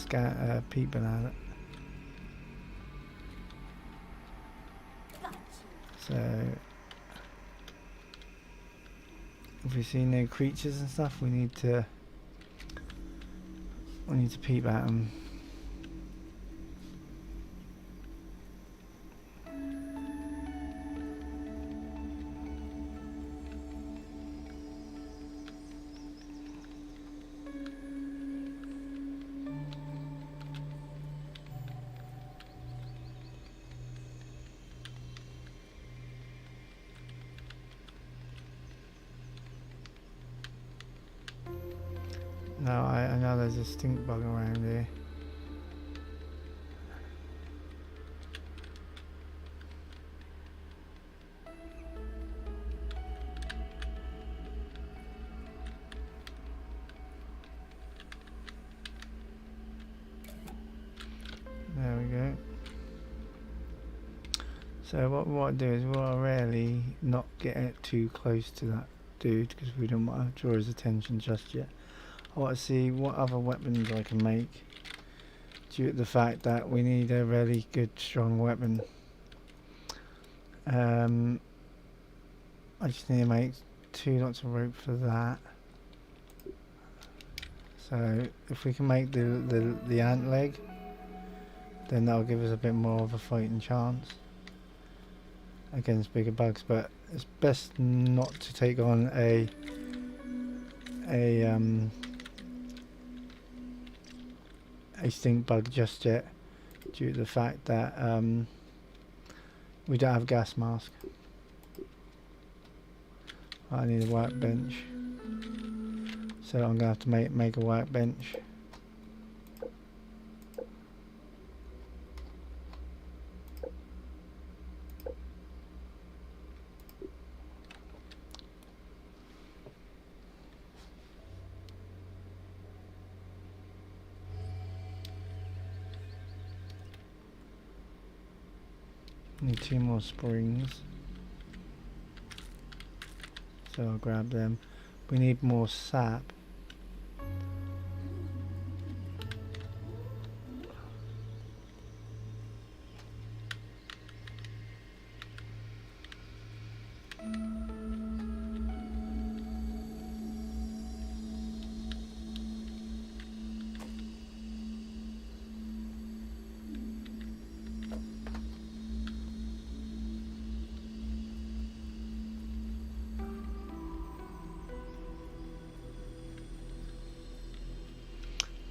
A: peeping at it. So, if we see new creatures and stuff, we need to peep at them. No, I know there's a stink bug around here. There we go. So what I do is we'll rarely not get it too close to that dude, because we don't want to draw his attention just yet. I want to see what other weapons I can make, due to the fact that we need a really good strong weapon. I just need to make 2 lots of rope for that. So if we can make the ant leg, then that'll give us a bit more of a fighting chance against bigger bugs. But it's best not to take on a stink bug just yet, due to the fact that we don't have a gas mask. I need a workbench, so I'm gonna have to make a workbench. Need 2 more springs, so I'll grab them. We need more sap.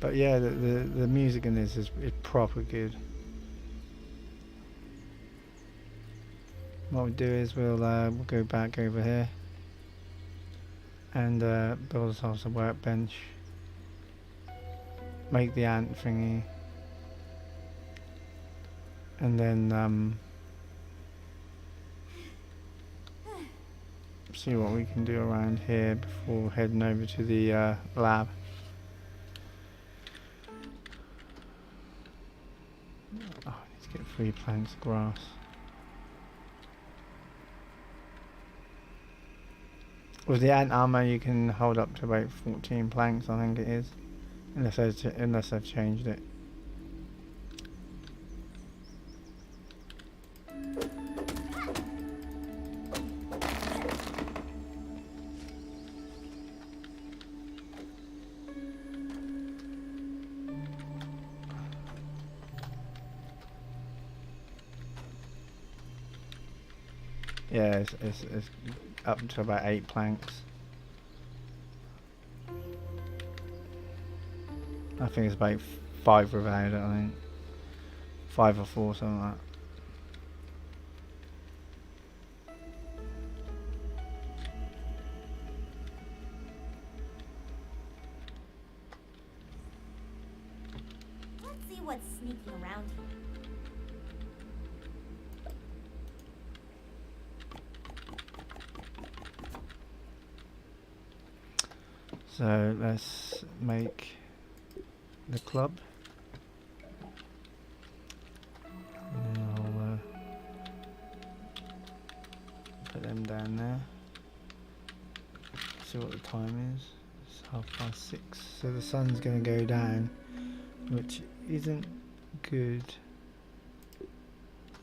A: But yeah, the music in this is proper good. what we'll do is we'll go back over here and build ourselves a workbench. Make the ant thingy. And then see what we can do around here before heading over to the lab. Oh, I need to get 3 planks of grass. With the ant armor you can hold up to about 14 planks, I think it is. Unless I've changed it. Yeah, it's up to about 8 planks. I think it's about 5 without it, I think. 5 or 4, something like that.
C: Let's see what's sneaking around here.
A: So let's make the club. And then I'll put them down there. See what the time is. It's 6:30. So the sun's going to go down, which isn't good.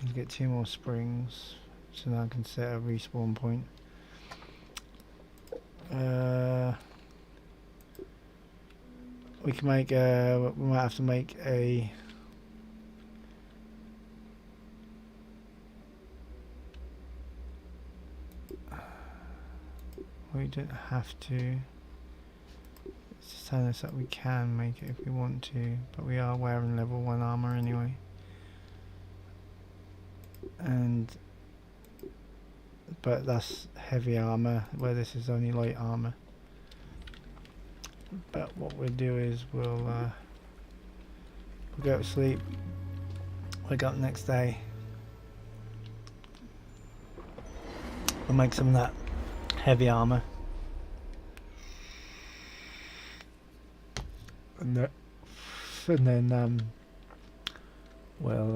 A: I'll get 2 more springs, so now I can set a respawn point. We can make we might have to make a we don't have to. It's just telling us that we can make it if we want to, but we are wearing level 1 armor anyway. But that's heavy armor, where this is only light armor. But what we'll do is we'll go to sleep, wake up next day, we'll make some of that heavy armor, and then we'll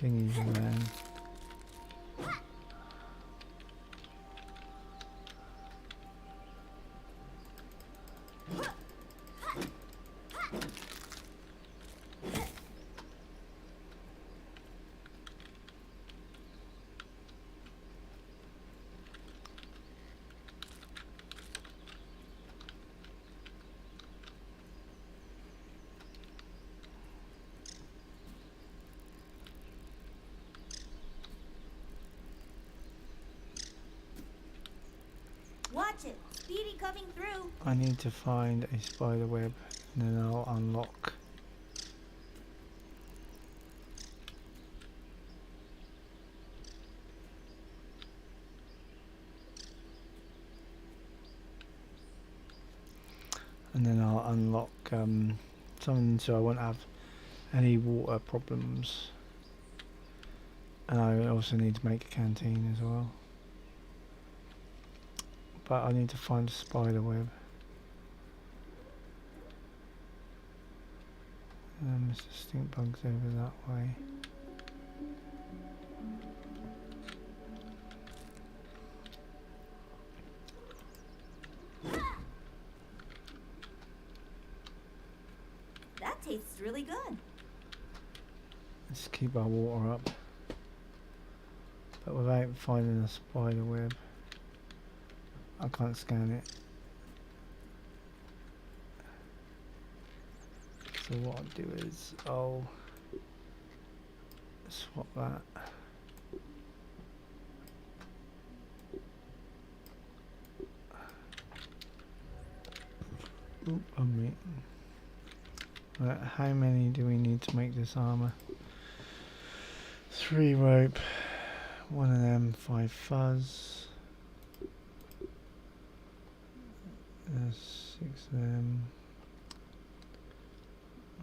A: thingies around.
C: Watch it. Speedy coming through.
A: I need to find a spider web, and then I'll unlock. And then I'll unlock something so I won't have any water problems. And I also need to make a canteen as well. But I need to find a spider web. Mr. Stinkbug's over that way.
C: That tastes really good.
A: Let's keep our water up. but without finding a spider web. I can't scan it. So what I'll do is I'll swap that. Oop, right, how many do we need to make this armor? 3 rope, 1 of them, 5 fuzz, 6 of them.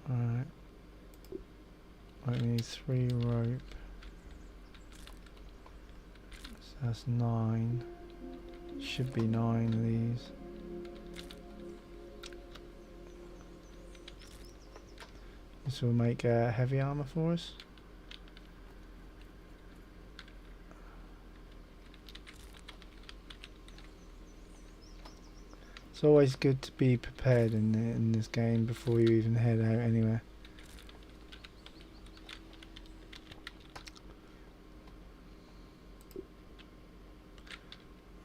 A: Alright, I need 3 rope, so that's 9, should be 9 of these. This will make heavy armor for us. It's always good to be prepared in this game before you even head out anywhere.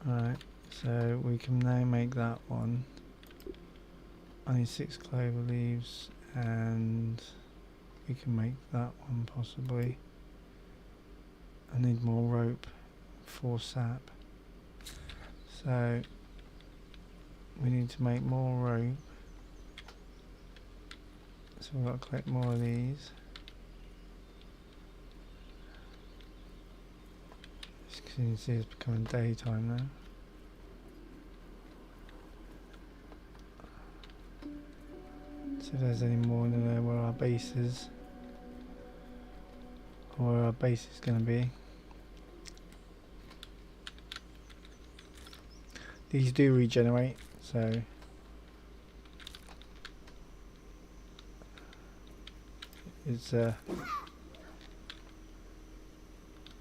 A: Alright, so we can now make that one. I need 6 clover leaves and we can make that one possibly. I need more rope for sap. So we need to make more rope. So we've got to collect more of these. As you can see, it's becoming daytime now. So if there's any more, to know where our base is, or where our base is going to be. These do regenerate, so it's a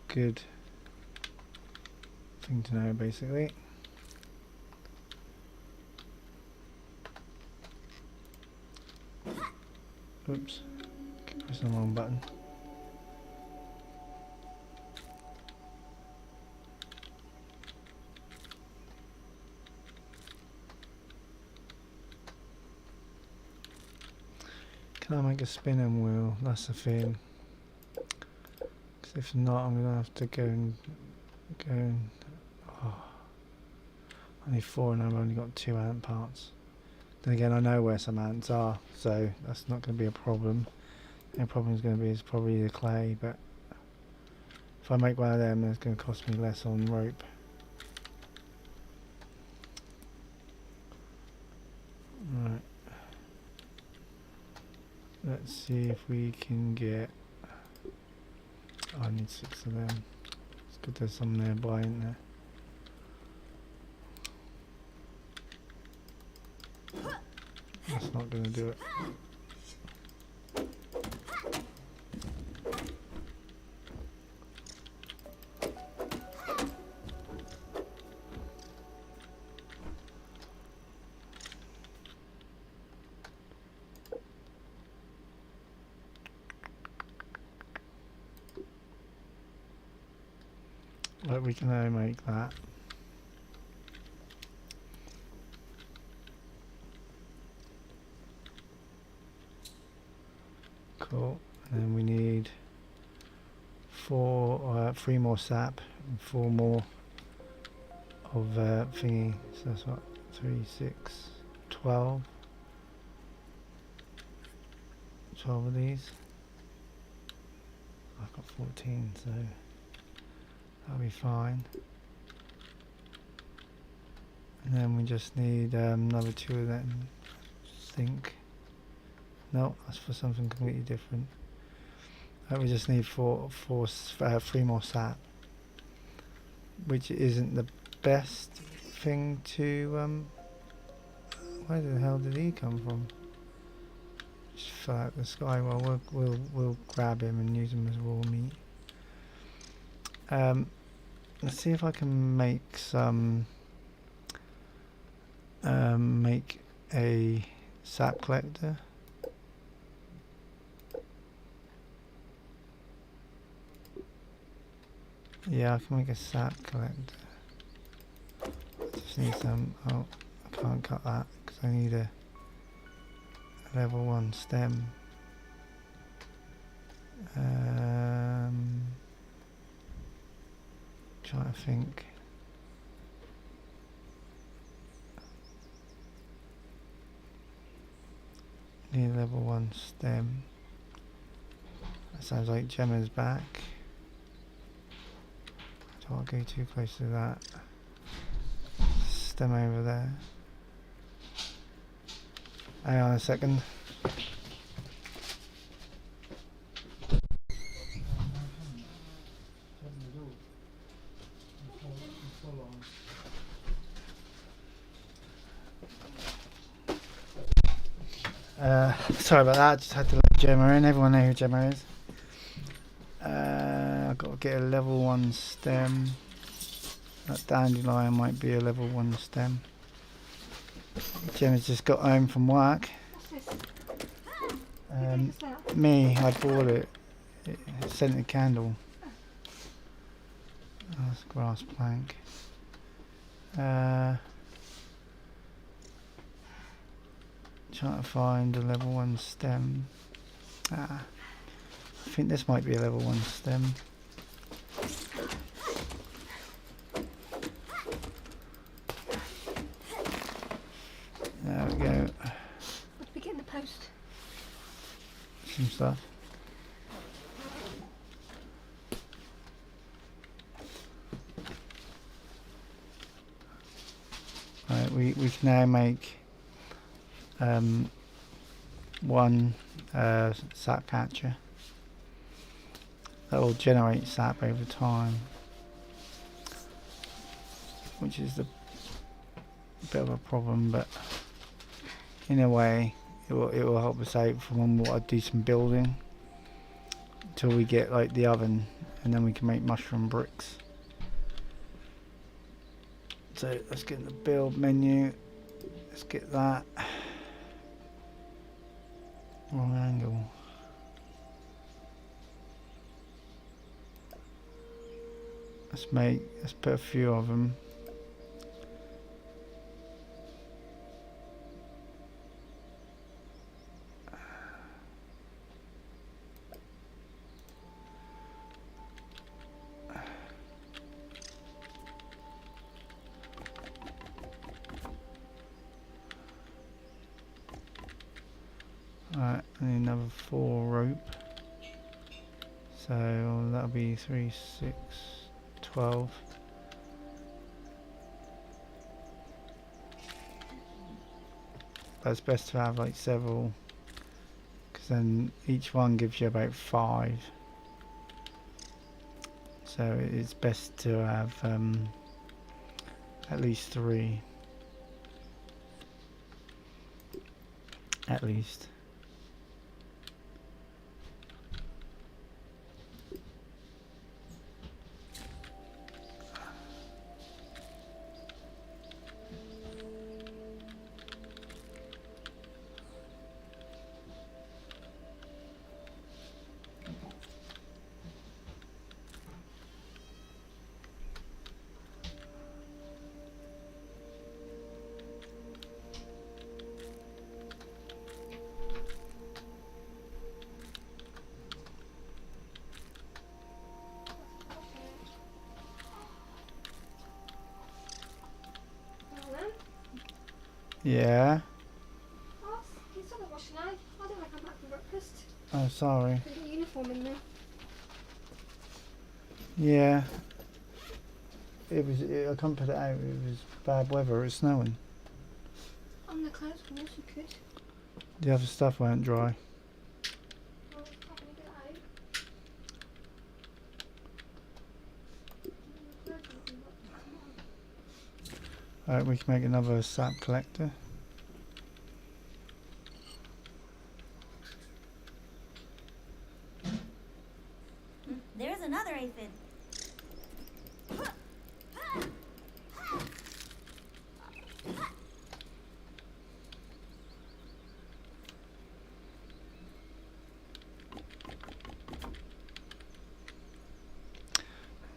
A: good thing to know, basically. Oops, keep pressing the wrong button. Can I make a spinning wheel? That's the thing. Because if not, I'm gonna have to go and oh, I need 4 and I've only got 2 ant parts. Then again, I know where some ants are, so that's not going to be a problem. The only problem is going to be probably the clay, but if I make one of them, it's going to cost me less on rope. Right. Let's see if we can get. Oh, I need 6 of them. It's good there's some nearby, isn't there? That's not going to do it. But we can now make that. Cool. And then we need 3 more sap and 4 more of thingy. So that's what, 3, 6, 12. 12 of these. I've got 14, so that'll be fine. And then we just need another 2 of them, I think. No, that's for something completely different. We just need 3 more sap, which isn't the best thing to. Where the hell did he come from? Just fell out the sky. Well, we'll grab him and use him as raw meat. Let's see if I can make some. Make a sap collector. Yeah, I can make a sap collector. I just need some. Oh, I can't cut that because I need a level 1 stem. Trying to think. Need a level 1 stem. That sounds like Gemma's back. Don't want to go too close to that. Stem over there. Hang on a second. Sorry about that, just had to let Gemma in. Everyone know who Gemma is. I've got to get a level 1 stem. That dandelion might be a level 1 stem. Gemma's just got home from work. Me, I bought it. It's scented candle. Oh, that's a grass plank. Trying to find a level 1 stem. I think this might be a level 1 stem. There we go.
J: What did we get in the post?
A: Some stuff. Right, we can now make one sap catcher that will generate sap over time, which is a bit of a problem, but in a way it will help us out for when we want to do some building until we get like the oven, and then we can make mushroom bricks. So let's get in the build menu. Let's get that. Wrong angle. Let's put a few of them. Alright, I need another 4 rope. So that'll be 3, 6, 12. But it's best to have like several, because then each one gives you about 5. So it's best to have at least 3. At least. Yeah.
J: Oh, you saw the washing eye. I don't like I'm back from breakfast.
A: Oh, sorry.
J: Put your uniform in there.
A: Yeah. I can't put it out. It was bad weather. It was snowing.
J: On the clothes, of course you could.
A: The other stuff weren't dry.
J: Well, how can you get out?
A: Alright, we can make another sap collector.
C: There's another aphid.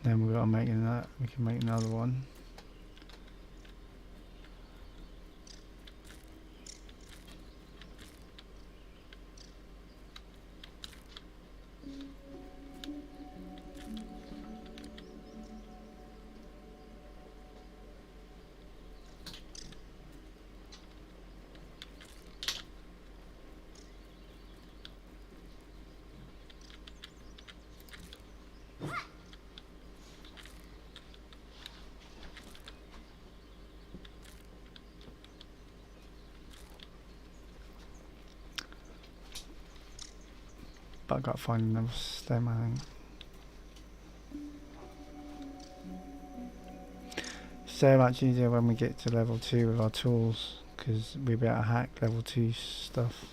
A: Then we gotta make that. We can make another one. But I gotta find another stem, I think. So much easier when we get to level 2 with our tools, because we'll be able to hack level 2 stuff.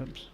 A: Oops.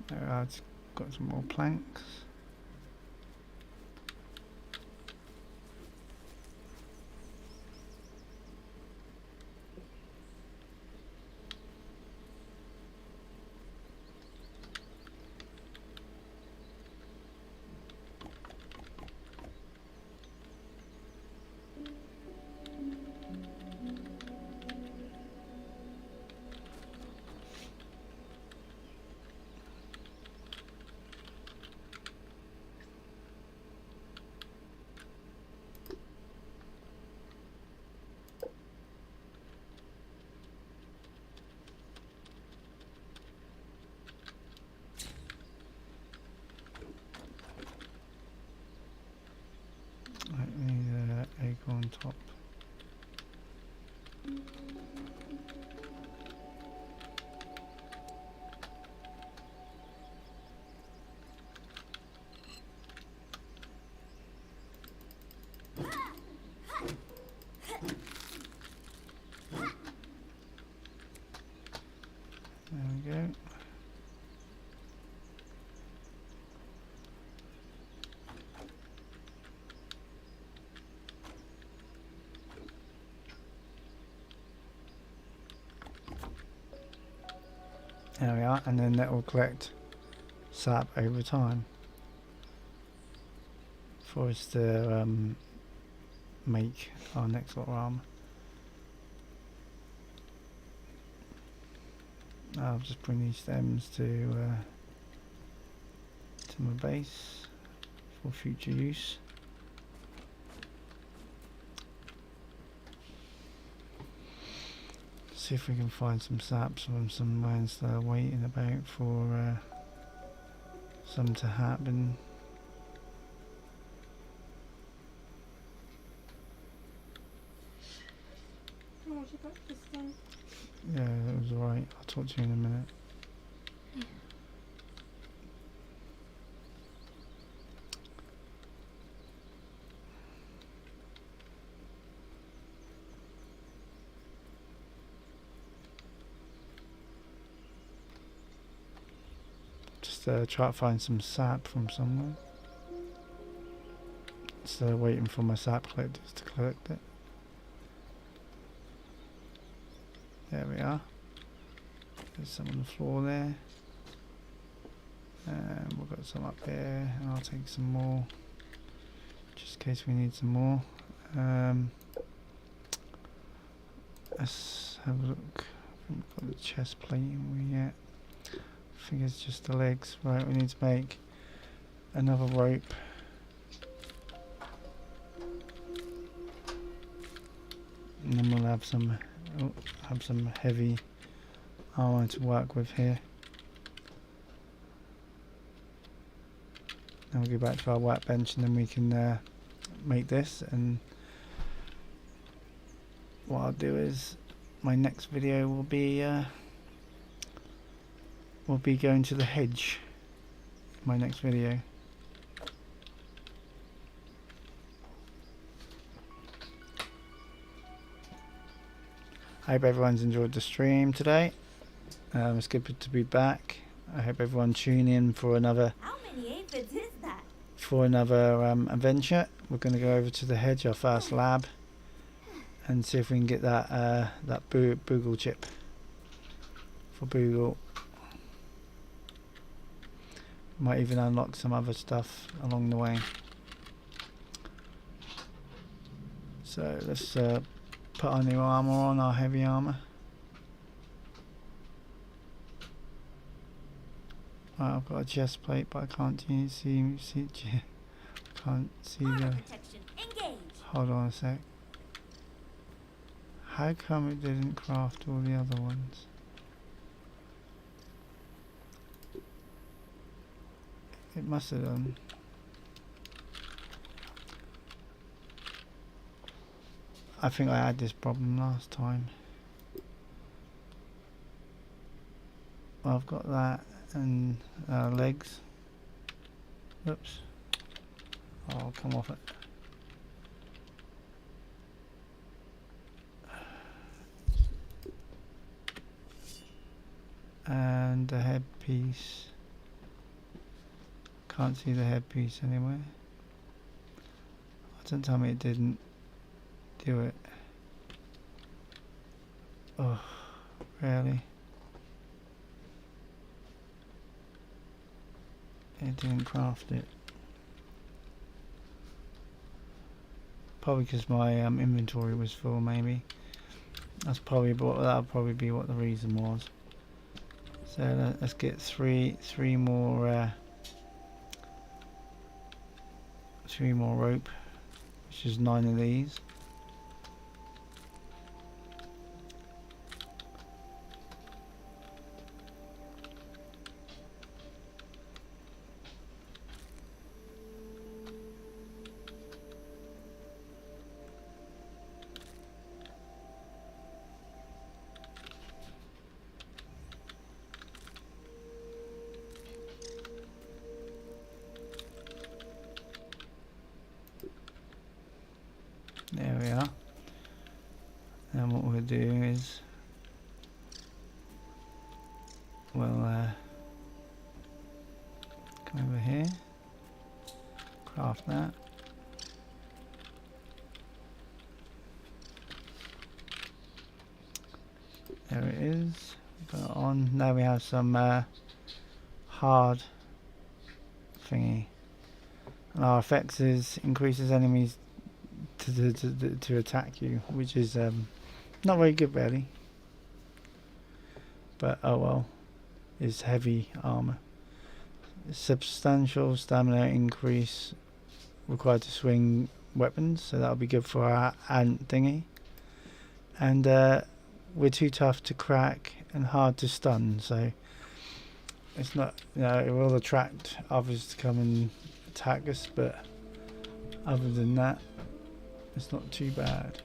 A: I've got some more planks. I need an egg on top. There we go. There we are, and then that will collect sap over time for us to make our next lot of armor. I'll just bring these stems to my base for future use. See if we can find some saps from some lands that are waiting about for some to happen.
J: How was your breakfast then?
A: Yeah, it was alright. I'll talk to you in a minute.
J: Yeah.
A: Just try to find some sap from somewhere. Instead of waiting for my sap collectors to collect it. There we are. There's some on the floor there. And we've got some up here, and I'll take some more. Just in case we need some more. Let's have a look. I haven't got the chest plate in we yet. I think it's just the legs. Right, we need to make another rope. And then we'll have some heavy armor to work with here. Then we'll go back to our workbench and then we can make this. And what I'll do is my next video will be going to the hedge. My next video. I hope everyone's enjoyed the stream today. It's good to be back. I hope everyone tune in for another
C: How many aphids is that?
A: adventure. We're going to go over to the hedge, our first lab, and see if we can get that Boogle chip for Boogle. Might even unlock some other stuff along the way. So let's put our new armor on, our heavy armor. Right, I've got a chest plate, but I can't see can't see the.
C: Protection. Engage.
A: Hold on a sec. How come it didn't craft all the other ones? It must have done. I think I had this problem last time. Well, I've got that and legs. Oops. Oh, I'll come off it. And the headpiece. Can't see the headpiece anywhere. Don't tell me it didn't do it. Oh, really? It didn't craft it. Probably because my inventory was full, maybe. That'll probably be what the reason was. So let's get three more rope, which is 9 of these. There we are. And what we'll do is we'll come over here, craft that. There it is. Put it on. Now we have some hard thingy. And our effects is increases enemies to attack you, which is not very good really, but oh well. It's heavy armor. Substantial stamina increase required to swing weapons, so that'll be good for our ant thingy. And we're too tough to crack and hard to stun, so it's not, you know, it will attract others to come and attack us, but other than that it's not too bad.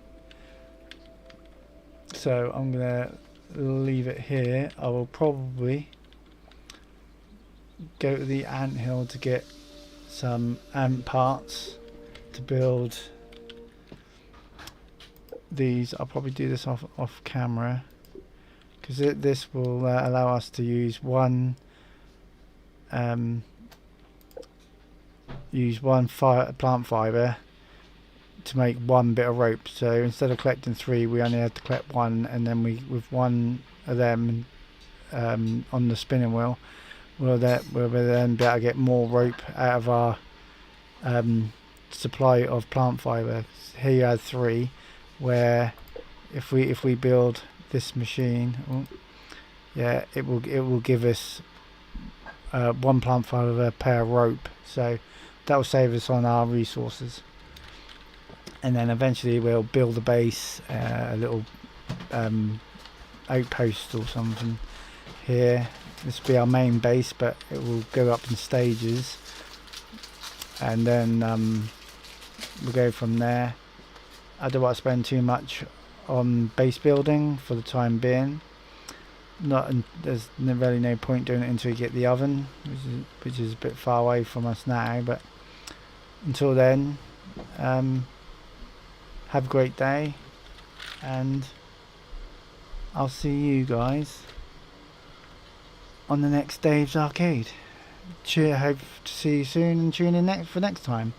A: So I'm gonna leave it here. I will probably go to the ant hill to get some ant parts to build these. I'll probably do this off camera, because this will allow us to use one plant fibre to make one bit of rope. So instead of collecting 3, we only have to collect 1, and then with one of them on the spinning wheel, we'll then be able to get more rope out of our supply of plant fibre. Here you have 3, where if we build this machine, yeah, it will give us one plant fiber per rope, so that will save us on our resources. And then eventually we'll build a base, a little outpost or something here. This will be our main base, but it will go up in stages, and then we'll go from there. I don't want to spend too much on base building for the time being. There's really no point doing it until you get the oven, which is a bit far away from us now. But until then, have a great day, and I'll see you guys on the next Dave's Arcade. Hope to see you soon, and tune in for next time.